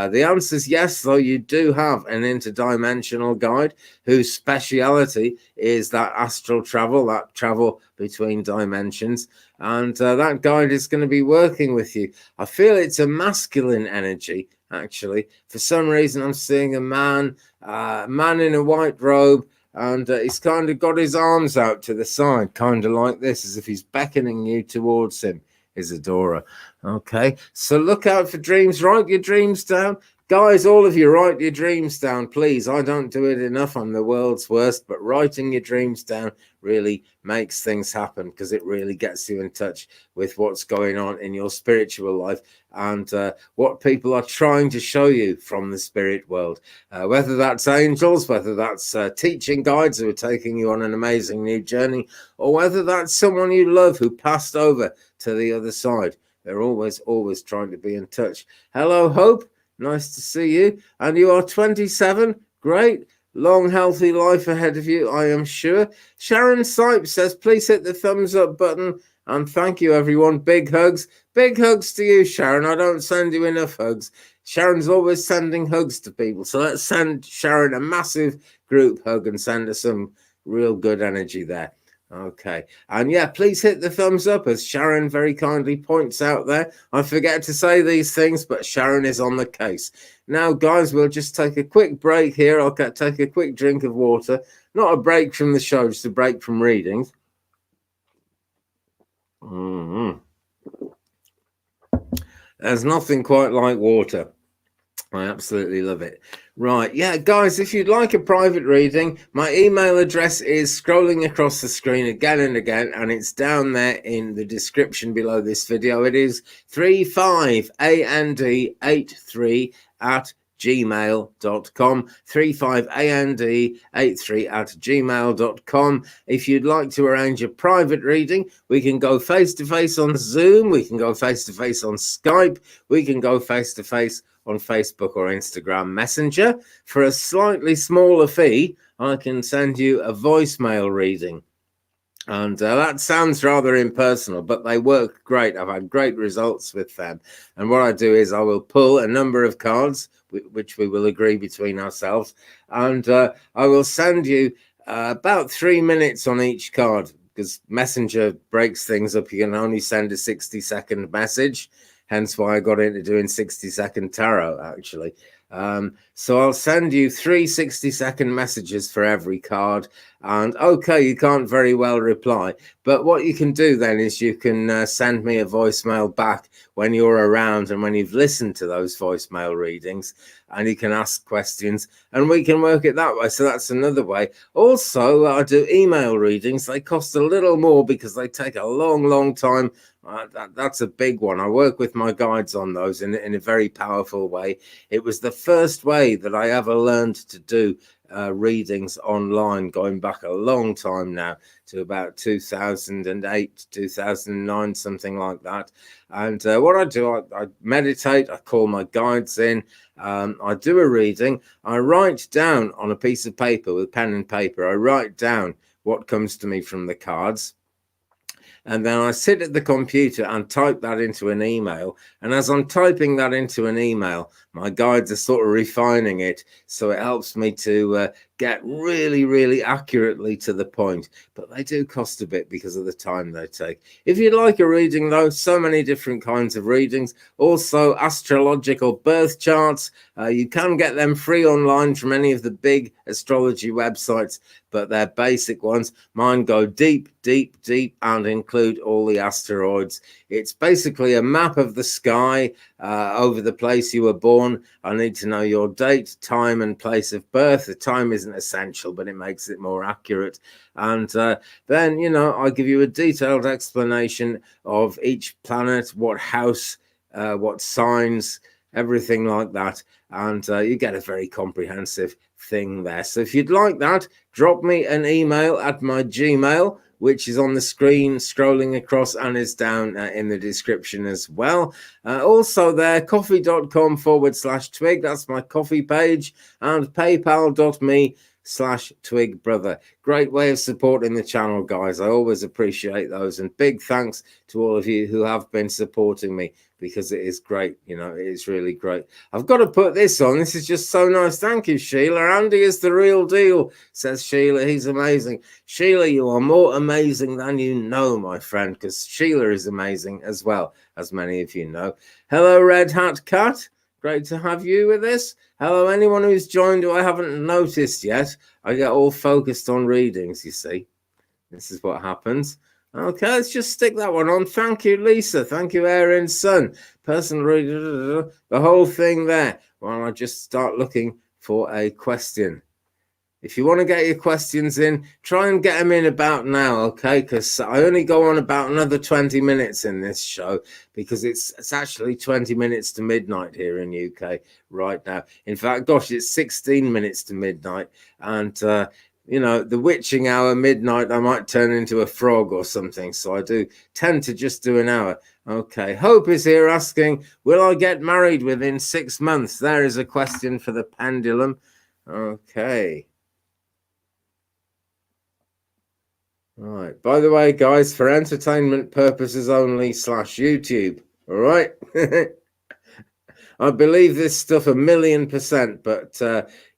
The answer is yes, though you do have an interdimensional guide whose speciality is that astral travel, that travel between dimensions, and that guide is going to be working with you. I feel it's a masculine energy, actually. For some reason, I'm seeing a man in a white robe, and he's kind of got his arms out to the side, kind of like this, as if he's beckoning you towards him, Isadora. Okay, so look out for dreams. Write your dreams down. Guys, all of you, write your dreams down, please. I don't do it enough. I'm the world's worst, but writing your dreams down really makes things happen, because it really gets you in touch with what's going on in your spiritual life and what people are trying to show you from the spirit world, whether that's angels, whether that's teaching guides who are taking you on an amazing new journey, or whether that's someone you love who passed over to the other side. They're always trying to be in touch. Hello, Hope. Nice to see you. And you are 27. Great. Long, healthy life ahead of you, I am sure. Sharon Sipes says, please hit the thumbs up button. And thank you, everyone. Big hugs. Big hugs to you, Sharon. I don't send you enough hugs. Sharon's always sending hugs to people. So let's send Sharon a massive group hug and send her some real good energy there. Okay, and yeah, please hit the thumbs up, as Sharon very kindly points out there. I forget to say these things, but Sharon is on the case. Now, guys, we'll just take a quick break here. I'll take a quick drink of water. Not a break from the show, just a break from readings. There's nothing quite like water. I absolutely love it. Right. Yeah, guys, if you'd like a private reading, my email address is scrolling across the screen again and again, and it's down there in the description below this video. It is 35and83@gmail.com, 35and83@gmail.com. If you'd like to arrange a private reading, we can go face-to-face on Zoom, we can go face-to-face on Skype, we can go face-to-face on Facebook or Instagram Messenger. For a slightly smaller fee, I can send you a voicemail reading. And that sounds rather impersonal, but they work great. I've had great results with them. And what I do is I will pull a number of cards, which we will agree between ourselves, and I will send you about 3 minutes on each card, because Messenger breaks things up. You can only send a 60-second message. Hence why I got into doing 60-second tarot, actually. So I'll send you 3 60-second messages for every card. And okay, you can't very well reply. But what you can do then is you can send me a voicemail back when you're around and when you've listened to those voicemail readings. And you can ask questions and we can work it that way. So that's another way. Also, I do email readings. They cost a little more because they take a long, long time. That's a big one. I work with my guides on those in a very powerful way. It was the first way that I ever learned to do readings online, going back a long time now to about 2008, 2009, something like that. And what I do, I meditate, I call my guides in, I do a reading, I write down on a piece of paper with pen and paper, I write down what comes to me from the cards. and then I sit at the computer and type that into an email. And as I'm typing that into an email, my guides are sort of refining it, so it helps me to get really, really accurately to the point. But they do cost a bit because of the time they take. If you'd like a reading, though, so many different kinds of readings. Also, astrological birth charts. You can get them free online from any of the big astrology websites, but they're basic ones. Mine go deep, deep, deep and include all the asteroids. It's basically a map of the sky over the place you were born. I need to know your date, time, and place of birth. The time isn't essential, but it makes it more accurate. And then, you know, I give you a detailed explanation of each planet, what house, what signs, everything like that. And you get a very comprehensive thing there. So if you'd like that, drop me an email at my Gmail, which is on the screen scrolling across and is down in the description as well. Also there, coffee.com/twig, that's my coffee page, and paypal.me/twigbrother. Great way of supporting the channel, guys. I always appreciate those, and big thanks to all of you who have been supporting me, because it is great. You know, it is really great. I've got to put this on. This is just so nice. Thank you, Sheila. Andy is the real deal, says Sheila. He's amazing. Sheila, you are more amazing than you know, my friend, because Sheila is amazing as well, as many of you know. Hello, Red Hat Cat. Great to have you with us. Hello, anyone who's joined who I haven't noticed yet. I get all focused on readings, you see. This is what happens. Okay, let's just stick that one on. Thank you, Lisa. Thank you, Erin's son. Person read the whole thing there. While I just start looking for a question. If you want to get your questions in, try and get them in about now, okay? Because I only go on about another 20 minutes in this show, because it's actually 20 minutes to midnight here in UK right now. In fact, gosh, it's 16 minutes to midnight. And, you know, the witching hour, midnight, I might turn into a frog or something. So I do tend to just do an hour. Okay, Hope is here asking, will I get married within 6 months? There is a question for the pendulum. Okay. Right. By the way, guys, for entertainment purposes only /YouTube. All right. I believe this stuff 1,000,000%, but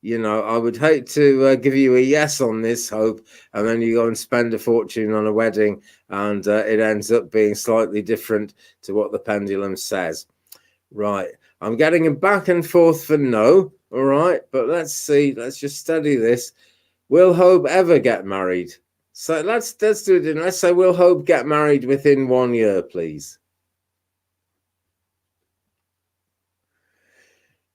you know, I would hate to give you a yes on this, Hope, and then you go and spend a fortune on a wedding, and it ends up being slightly different to what the pendulum says. Right. I'm getting a back and forth for no. All right, but let's see. Let's just study this. Will Hope ever get married? So let's do it. Let's say, will Hope get married within 1 year, please?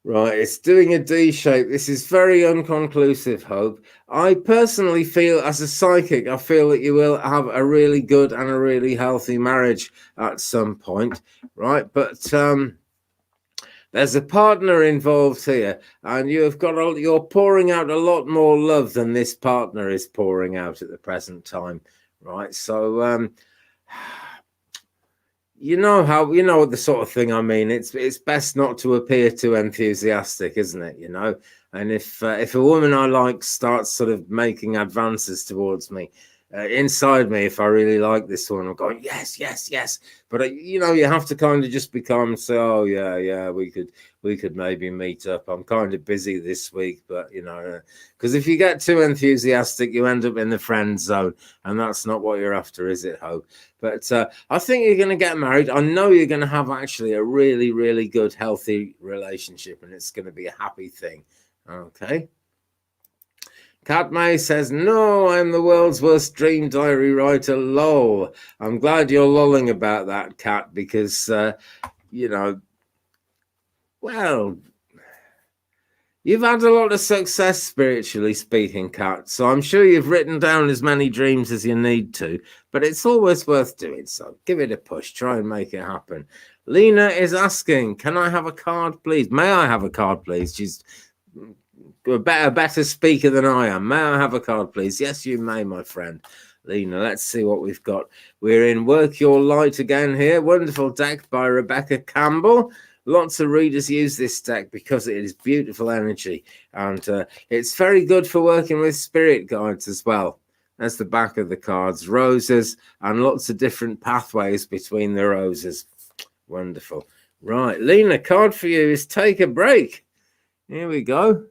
Right, it's doing a D shape. This is very unconclusive, Hope. I personally feel, as a psychic, I feel that you will have a really good and a really healthy marriage at some point, right? But there's a partner involved here, and you're pouring out a lot more love than this partner is pouring out at the present time, right? So you know the sort of thing I mean. It's best not to appear too enthusiastic, isn't it? You know, and if a woman I like starts sort of making advances towards me, inside me, if I really like this one, I'm going yes, yes, yes. But you know, you have to kind of just be calm and say, oh yeah, we could maybe meet up. I'm kind of busy this week, but you know, because if you get too enthusiastic, you end up in the friend zone, and that's not what you're after, is it, Hope? But I think you're going to get married. I know you're going to have actually a really, really good, healthy relationship, and it's going to be a happy thing. Okay. Cat May says, no, I'm the world's worst dream diary writer, lol. I'm glad you're lolling about that, Cat, because, you know, well, you've had a lot of success, spiritually speaking, Cat, so I'm sure you've written down as many dreams as you need to, but it's always worth doing, so give it a push. Try and make it happen. Lena is asking, can I have a card, please? May I have a card, please? She's a better speaker than I am. May I have a card, please? Yes, you may, my friend. Lena, let's see what we've got. We're in Work Your Light again here. Wonderful deck by Rebecca Campbell. Lots of readers use this deck because it is beautiful energy. And it's very good for working with spirit guides as well. That's the back of the cards. Roses and lots of different pathways between the roses. Wonderful. Right, Lena, card for you is take a break. Here we go.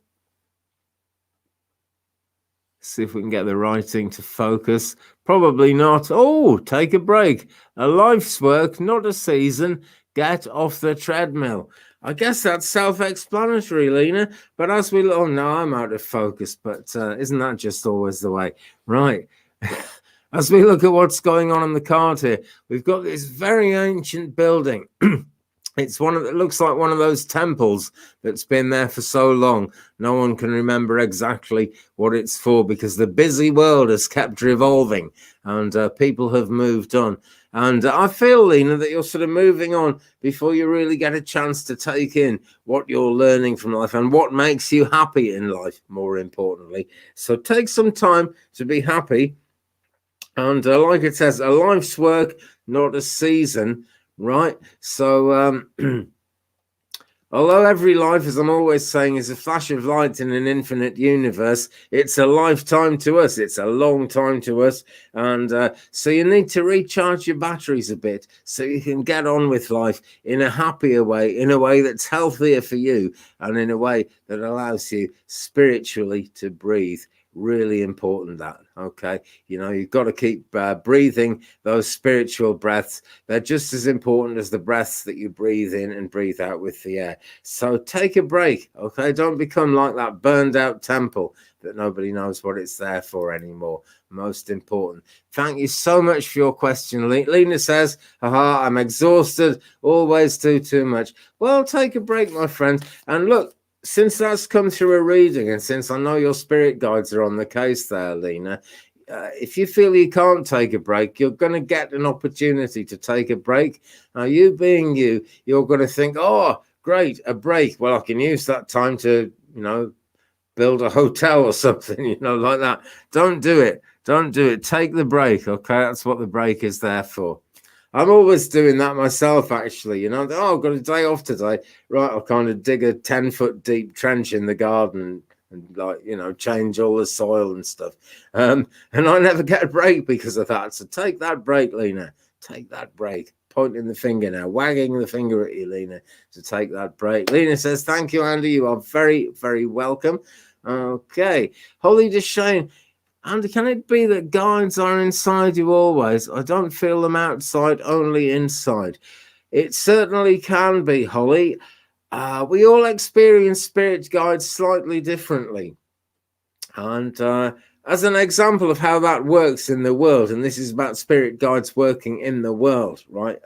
See if we can get the writing to focus. Probably not. Oh, take a break. A life's work, not a season. Get off the treadmill. I guess that's self-explanatory, Lena. But as we look, oh no, I'm out of focus. But isn't that just always the way? Right. As we look at what's going on the card here, we've got this very ancient building. It's one of it looks like one of those temples that's been there for so long. No one can remember exactly what it's for because the busy world has kept revolving and people have moved on. And I feel, Lena, that you're sort of moving on before you really get a chance to take in what you're learning from life and what makes you happy in life, more importantly. So take some time to be happy. And like it says, a life's work, not a season. Right. So although every life, as I'm always saying, is a flash of light in an infinite universe, it's a lifetime to us. It's a long time to us. And so you need to recharge your batteries a bit so you can get on with life in a happier way, in a way that's healthier for you and in a way that allows you spiritually to breathe. Really important that, okay? You know, you've got to keep breathing those spiritual breaths. They're just as important as the breaths that you breathe in and breathe out with the air. So take a break, okay? Don't become like that burned out temple that nobody knows what it's there for anymore. Most important. Thank you so much for your question. Lena says, haha, I'm exhausted, always do too much. Well, take a break, my friend. And look, since that's come through a reading and since I know your spirit guides are on the case there, Lena, if you feel you can't take a break, you're going to get an opportunity to take a break. Now, you being you, you're going to think, oh, great, a break. Well, I can use that time to, you know, build a hotel or something, you know, like that. Don't do it. Don't do it. Take the break, okay? That's what the break is there for. I'm always doing that myself, actually. You know, oh, I've got a day off today. Right, I'll kind of dig a 10-foot deep trench in the garden and, like, you know, change all the soil and stuff. And I never get a break because of that. So take that break, Lena. Take that break. Pointing the finger now, wagging the finger at you, Lena, to take that break. Lena says, thank you, Andy. You are very, very welcome. Okay. Holly DeShane. Andy, can it be that guides are inside you always? I don't feel them outside, only inside. It certainly can be, Holly. We all experience spirit guides slightly differently. And as an example of how that works in the world, and this is about spirit guides working in the world, right?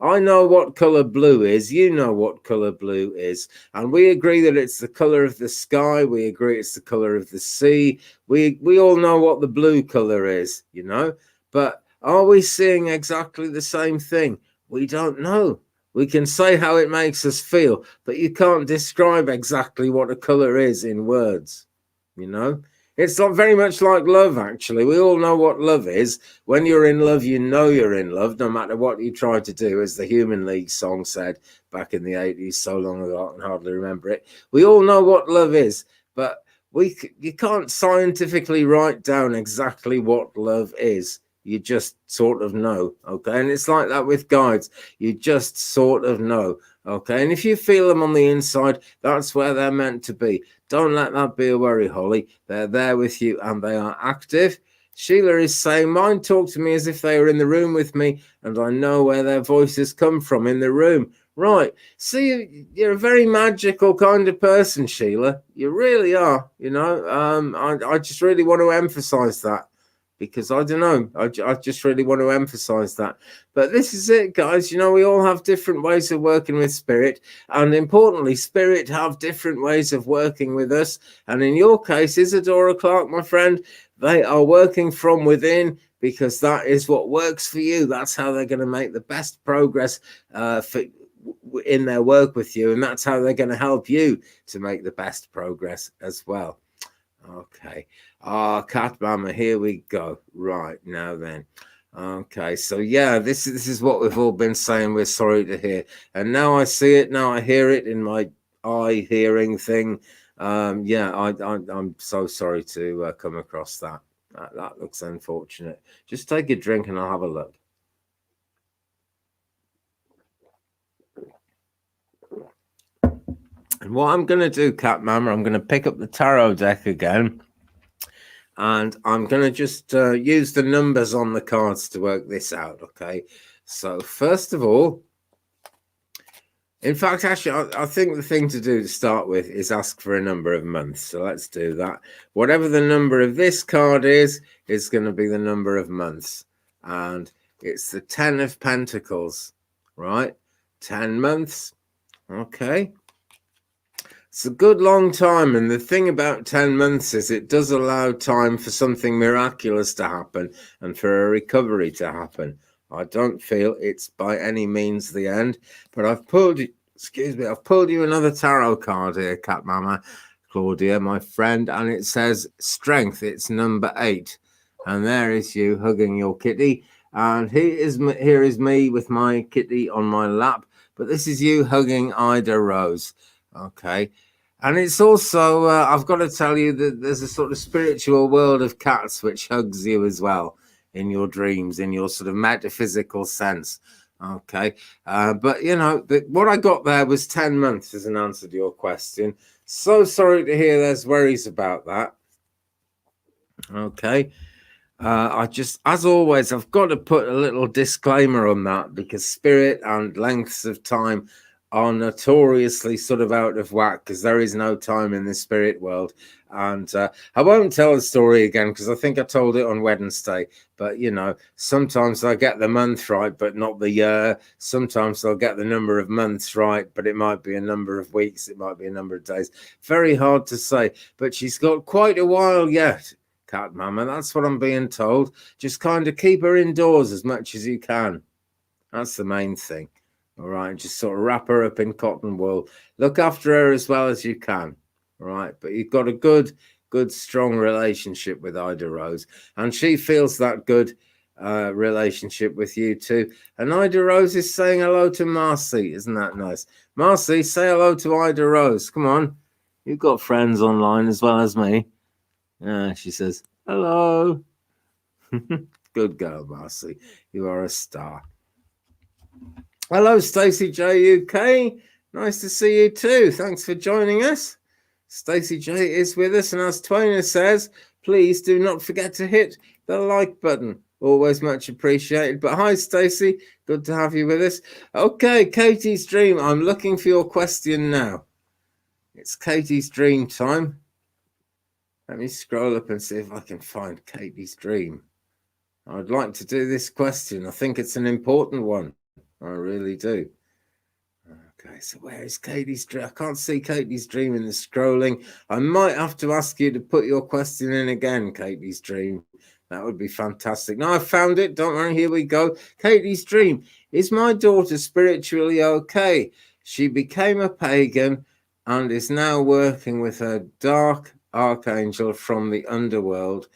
I know what color blue is. You know what color blue is. And we agree that it's the color of the sky. We agree it's the color of the sea. We all know what the blue color is, you know. But are we seeing exactly the same thing? We don't know. We can say how it makes us feel, but you can't describe exactly what a color is in words. You know, it's not very much like love, actually. We all know what love is. When you're in love, you know you're in love, no matter what you try to do, as the Human League song said back in the 80s, so long ago, I can hardly remember it. We all know what love is, but you can't scientifically write down exactly what love is. You just sort of know, okay? And it's like that with guides. You just sort of know, okay? And if you feel them on the inside, that's where they're meant to be. Don't let that be a worry, Holly. They're there with you and they are active. Sheila is saying, mine talk to me as if they were in the room with me and I know where their voices come from in the room. Right. See, you're a very magical kind of person, Sheila. You really are, you know. I just really want to emphasize that. Because I don't know, I just really want to emphasize that. But this is it, guys. You know, we all have different ways of working with spirit. And importantly, spirit have different ways of working with us. And in your case, Isadora Clark, my friend, they are working from within because that is what works for you. That's how they're going to make the best progress in their work with you. And that's how they're going to help you to make the best progress as well. Okay. Cat Mama, here we go. Right, now then. Okay, so yeah, this is what we've all been saying we're sorry to hear. And now I see it, now I hear it in my eye hearing thing. Yeah, I'm so sorry to come across that. That looks unfortunate. Just take a drink and I'll have a look. And what I'm going to do, Cat Mama, I'm going to pick up the tarot deck again. And I'm going to just use the numbers on the cards to work this out, okay? So first of all, in fact, actually, I think the thing to do to start with is ask for a number of months. So let's do that. Whatever the number of this card is going to be the number of months. And it's the 10 of Pentacles, right? 10 months, okay? It's a good long time, and the thing about 10 months is it does allow time for something miraculous to happen and for a recovery to happen. I don't feel it's by any means the end, but I've pulled you another tarot card here, Cat Mama, Claudia, my friend, and it says strength. It's number 8, and there is you hugging your kitty, and here is me with my kitty on my lap, but this is you hugging Ida Rose. Okay. And it's also, I've got to tell you that there's a sort of spiritual world of cats which hugs you as well in your dreams, in your sort of metaphysical sense. Okay. But, you know, what I got there was 10 months as an answer to your question. So sorry to hear there's worries about that. Okay. I just, as always, I've got to put a little disclaimer on that because spirit and lengths of time are notoriously sort of out of whack because there is no time in the spirit world. And I won't tell the story again because I think I told it on Wednesday. But, you know, sometimes I get the month right, but not the year. Sometimes I'll get the number of months right, but it might be a number of weeks. It might be a number of days. Very hard to say. But she's got quite a while yet, Cat Mama. That's what I'm being told. Just kind of keep her indoors as much as you can. That's the main thing. All right, just sort of wrap her up in cotton wool. Look after her as well as you can. All right, but you've got a good, strong relationship with Ida Rose, and she feels that good relationship with you too. And Ida Rose is saying hello to Marcy. Isn't that nice? Marcy, say hello to Ida Rose. Come on, you've got friends online as well as me. She says hello. Good girl, Marcy. You are a star. Hello, Stacy J UK. Nice to see you too. Thanks for joining us. Stacy J is with us, and as Twainer says, please do not forget to hit the like button. Always much appreciated. But hi, Stacy. Good to have you with us. Okay, Katie's Dream. I'm looking for your question now. It's Katie's Dream time. Let me scroll up and see if I can find Katie's Dream. I'd like to do this question. I think it's an important one. I really do. Okay, so where is Katie's Dream? I can't see Katie's Dream in the scrolling. I might have to ask you to put your question in again, Katie's Dream. That would be fantastic. Now I found it. Don't worry. Here we go. Katie's Dream. Is my daughter spiritually okay? She became a pagan and is now working with her dark archangel from the underworld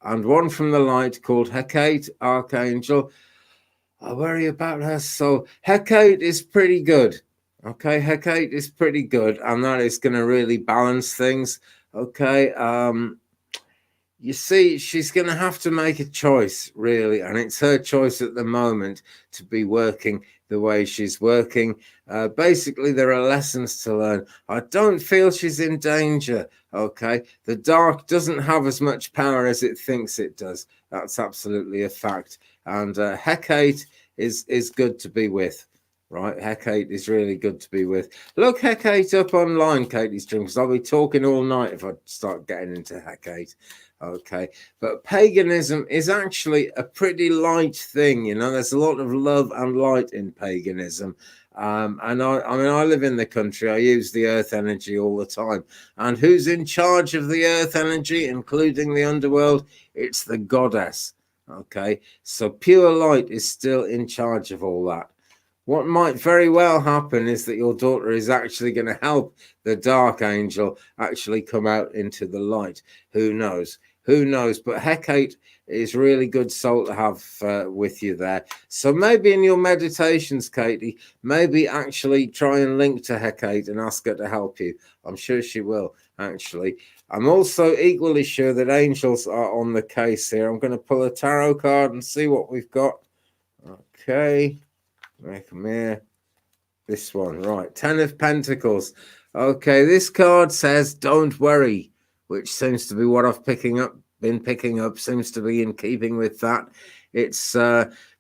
and one from the light called Hecate Archangel. I worry about her soul. Hecate is pretty good. Okay, Hecate is pretty good, and that is going to really balance things. Okay, you see, she's going to have to make a choice, really, and it's her choice at the moment to be working the way she's working. Basically, there are lessons to learn. I don't feel she's in danger, okay? The dark doesn't have as much power as it thinks it does. That's absolutely a fact. And Hecate is good to be with, right? Hecate is really good to be with. Look Hecate up online, Katie's Dream, because I'll be talking all night if I start getting into Hecate. Okay, but paganism is actually a pretty light thing, you know. There's a lot of love and light in paganism. And I mean, I live in the country. I use the earth energy all the time. And who's in charge of the earth energy, including the underworld? It's the goddess. Okay, so pure light is still in charge of all that. What might very well happen is that your daughter is actually going to help the dark angel actually come out into the light. Who knows? Who knows? But Hecate is really good soul to have with you there. So maybe in your meditations, Katie, maybe actually try and link to Hecate and ask her to help you. I'm sure she will, actually. I'm also equally sure that angels are on the case here. I'm going to pull a tarot card and see what we've got. Okay, make them here. This one, right. 10 of Pentacles. Okay, this card says, don't worry, which seems to be what I've been picking up, seems to be in keeping with that. It's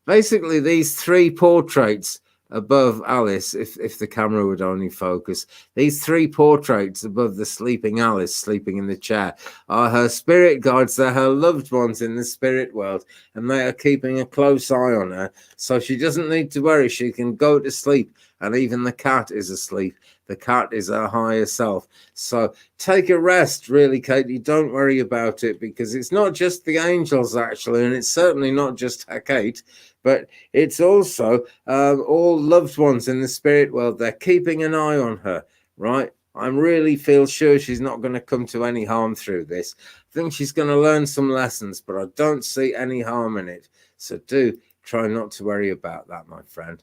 basically these three portraits above Alice, if the camera would only focus. These three portraits above the sleeping Alice, sleeping in the chair, are her spirit guides. They're her loved ones in the spirit world, and they are keeping a close eye on her. So she doesn't need to worry. She can go to sleep, and even the cat is asleep. The cat is her higher self. So take a rest, really, Katie. Don't worry about it, because it's not just the angels, actually, and it's certainly not just her, Kate, but it's also all loved ones in the spirit world. They're keeping an eye on her, right? I really feel sure she's not going to come to any harm through this. I think she's going to learn some lessons, but I don't see any harm in it. So do try not to worry about that, my friend.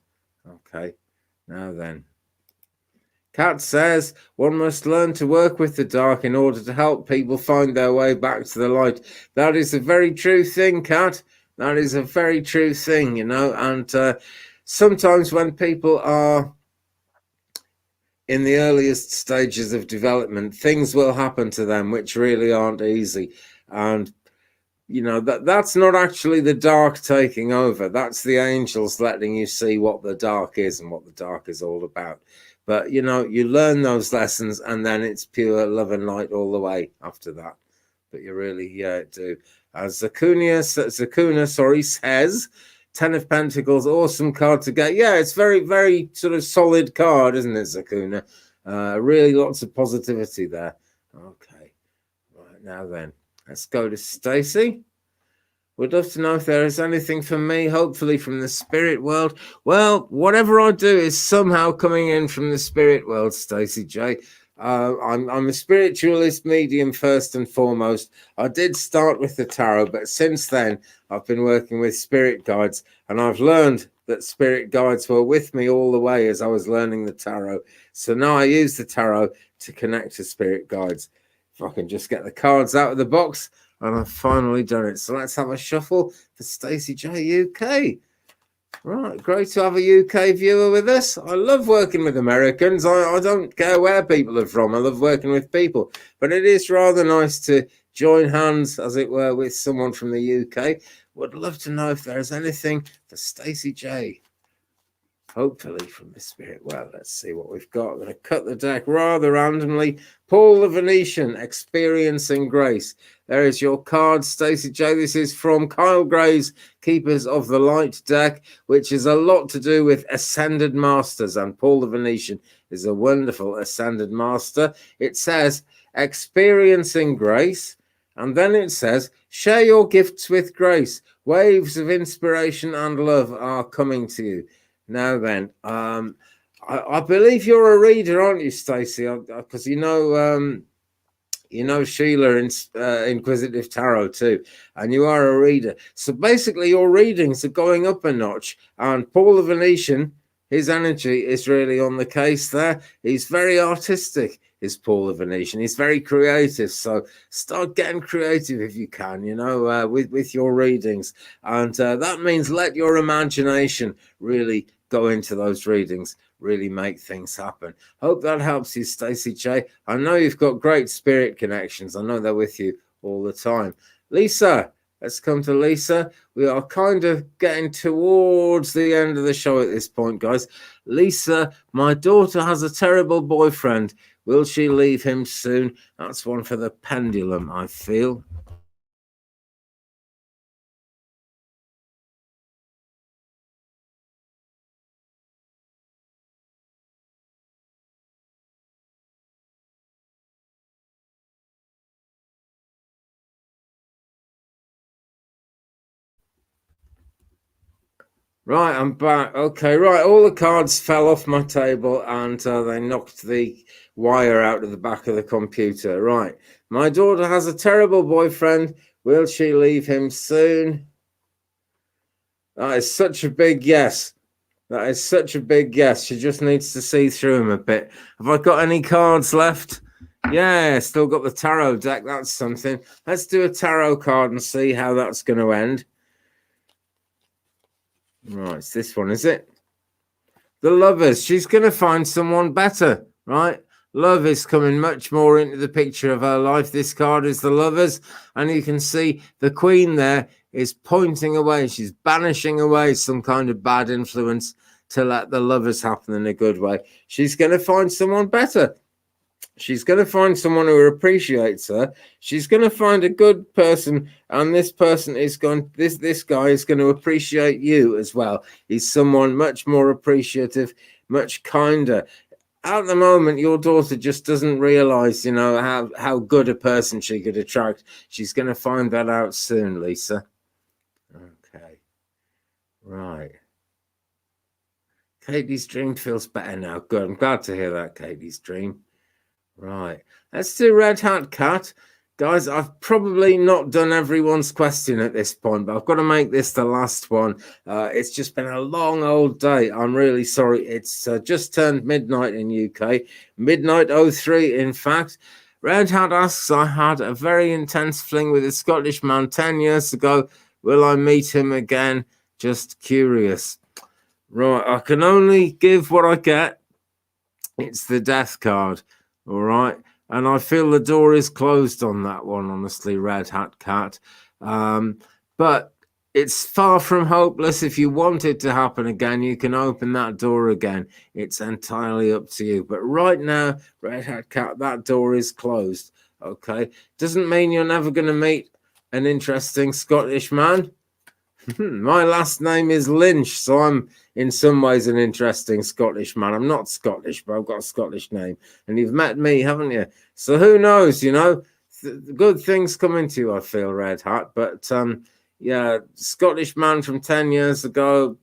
Okay, now then. Kat says, one must learn to work with the dark in order to help people find their way back to the light. That is a very true thing, Kat. That is a very true thing, you know. And sometimes when people are in the earliest stages of development, things will happen to them which really aren't easy. And, you know, that's not actually the dark taking over. That's the angels letting you see what the dark is and what the dark is all about. But, you know, you learn those lessons, and then it's pure love and light all the way after that. But you really do. As Zakuna says, 10 of Pentacles, awesome card to get. Yeah, it's very, very sort of solid card, isn't it, Zakuna? Really lots of positivity there. Okay. Right, now then, let's go to Stacey. Would love to know if there is anything for me, hopefully from the spirit world. Well, whatever I do is somehow coming in from the spirit world, Stacy J. I'm a spiritualist medium first and foremost. I did start with the tarot, but since then I've been working with spirit guides, and I've learned that spirit guides were with me all the way as I was learning the tarot. So now I use the tarot to connect to spirit guides. If I can just get the cards out of the box, and I've finally done it. So let's have a shuffle for Stacey J UK. Right, great to have a UK viewer with us. I love working with Americans. I don't care where people are from. I love working with people. But it is rather nice to join hands, as it were, with someone from the UK. Would love to know if there's anything for Stacey J. Hopefully from the spirit. Well, let's see what we've got. I'm going to cut the deck rather randomly. Paul the Venetian, Experiencing Grace. There is your card, Stacey J. This is from Kyle Gray's Keepers of the Light deck, which is a lot to do with Ascended Masters. And Paul the Venetian is a wonderful Ascended Master. It says, Experiencing Grace. And then it says, share your gifts with grace. Waves of inspiration and love are coming to you. Now then, I believe you're a reader, aren't you, Stacey? Because you know Sheila in Inquisitive Tarot too, and you are a reader. So basically, your readings are going up a notch. And Paul the Venetian, his energy is really on the case there. He's very artistic, is Paul the Venetian. He's very creative. So start getting creative if you can, you know, with your readings. And that means let your imagination really go into those readings, really make things happen. Hope that helps you, Stacey J. I know you've got great spirit connections. I know they're with you all the time. Lisa, let's come to Lisa. We are kind of getting towards the end of the show at this point, guys. Lisa, my daughter has a terrible boyfriend. Will she leave him soon? That's one for the pendulum, I feel. Right, I'm back. Okay, right. All the cards fell off my table, and they knocked the wire out of the back of the computer. Right. My daughter has a terrible boyfriend. Will she leave him soon? That is such a big yes. That is such a big yes. She just needs to see through him a bit. Have I got any cards left? Yeah, still got the tarot deck. That's something. Let's do a tarot card and see how that's going to end. Right, it's this one, is it? The Lovers. She's going to find someone better, right? Love is coming much more into the picture of her life. This card is the Lovers, and you can see the Queen there is pointing away. She's banishing away some kind of bad influence to let the Lovers happen in a good way. She's going to find someone better. She's going to find someone who appreciates her. She's going to find a good person, and this person is going. This guy is going to appreciate you as well. He's someone much more appreciative, much kinder. At the moment, your daughter just doesn't realize, how good a person she could attract. She's going to find that out soon, Lisa. Okay, right. Katie's dream feels better now. Good. I'm glad to hear that, Katie's dream. Right, let's do Red Hat Cat. Guys, I've probably not done everyone's question at this point, but I've got to make this the last one. It's just been a long old day. I'm really sorry. It's just turned midnight in UK. Midnight 03, in fact. Red Hat asks, I had a very intense fling with a Scottish man 10 years ago. Will I meet him again? Just curious. Right, I can only give what I get. It's the death card. All right. And I feel the door is closed on that one, honestly, Red Hat Cat. But it's far from hopeless. If you want it to happen again, you can open that door again. It's entirely up to you. But right now, Red Hat Cat, that door is closed. Okay. Doesn't mean you're never going to meet an interesting Scottish man. My last name is Lynch, so I'm in some ways an interesting Scottish man. I'm not Scottish, but I've got a Scottish name. And you've met me, haven't you? So who knows, good things coming to you, I feel, Red Hat. But yeah, Scottish man from 10 years ago.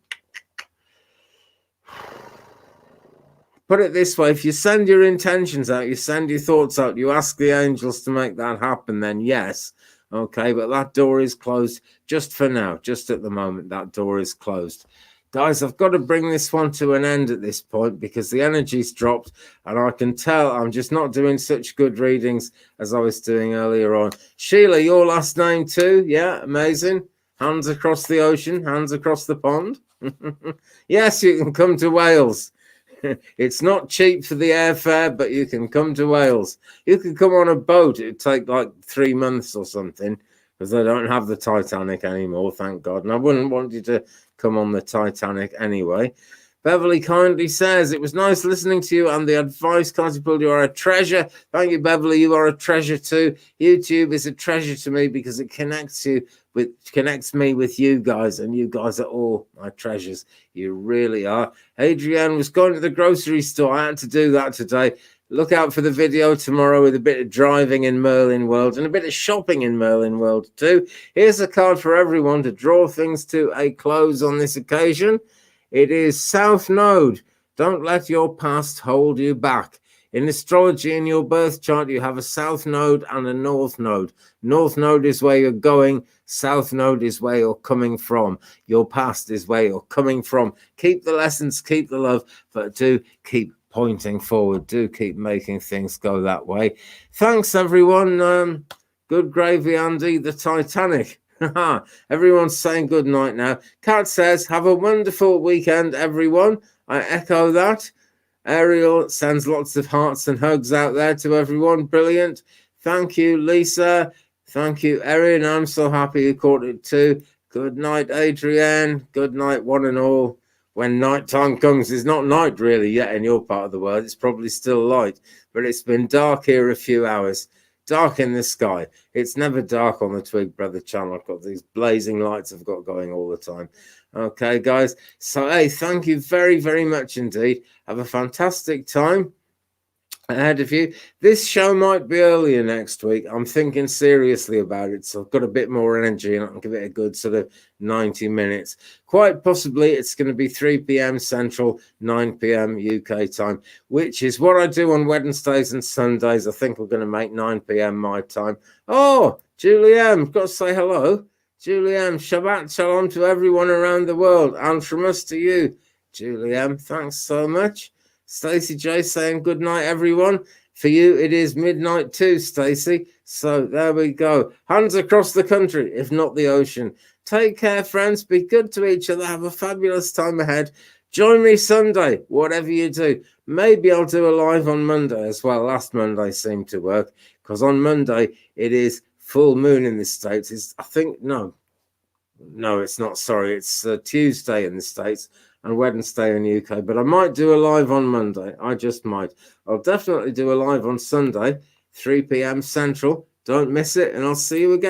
Put it this way, if you send your intentions out, you send your thoughts out, you ask the angels to make that happen, then yes. Okay, but that door is closed just for now. Just at the moment, that door is closed. Guys, I've got to bring this one to an end at this point because the energy's dropped and I can tell I'm just not doing such good readings as I was doing earlier on. Sheila, your last name too? Yeah, amazing. Hands across the ocean, hands across the pond. Yes, you can come to Wales. It's not cheap for the airfare, but you can come to Wales. You can come on a boat. It'd take like 3 months or something because they don't have the Titanic anymore, thank God. And I wouldn't want you to come on the Titanic anyway. Beverly kindly says, it was nice listening to you and the advice, Cartipul, you are a treasure. Thank you, Beverly. You are a treasure too. YouTube is a treasure to me because it connects me with you guys, and you guys are all my treasures. You really are. Adrienne was going to the grocery store. I had to do that today. Look out for the video tomorrow with a bit of driving in Merlin World and a bit of shopping in Merlin World too. Here's a card for everyone to draw things to a close on this occasion. It is South Node. Don't let your past hold you back. In astrology, in your birth chart, you have a South Node and a North Node. North Node is where you're going. South Node is where you're coming from. Your past is where you're coming from. Keep the lessons, keep the love, but do keep pointing forward. Do keep making things go that way. Thanks, everyone. Good gravy, Andy. The Titanic. Everyone's saying good night now. Kat says, have a wonderful weekend, everyone. I echo that. Ariel sends lots of hearts and hugs out there to everyone. Brilliant. Thank you, Lisa. Thank you, Erin. I'm so happy you caught it too. Good night, Adrienne. Good night, one and all. When night time comes, it's not night really yet in your part of the world. It's probably still light, but it's been dark here a few hours. Dark in the sky. It's never dark on the Twig Brother channel. I've got these blazing lights I've got going all the time. Okay, guys. So, hey, thank you very, very much indeed. Have a fantastic time ahead of you. This show might be earlier next week. I'm thinking seriously about it, so I've got a bit more energy and I can give it a good sort of 90 minutes. Quite possibly it's going to be 3 p.m. Central, 9 p.m. UK time, which is what I do on Wednesdays and Sundays. I think we're going to make 9 p.m. my time. Oh, Julianne, got to say hello. Julianne, Shabbat Shalom to everyone around the world, and from us to you. Julianne, thanks so much. Stacy J saying good night, everyone. For you, it is midnight too, Stacey. So there we go. Hands across the country, if not the ocean. Take care, friends. Be good to each other. Have a fabulous time ahead. Join me Sunday, whatever you do. Maybe I'll do a live on Monday as well. Last Monday seemed to work because on Monday it is full moon in the States. No, it's not. Sorry, it's Tuesday in the States and Wednesday in the UK. But I might do a live on Monday. I just might. I'll definitely do a live on Sunday, 3 p.m. Central. Don't miss it, and I'll see you again.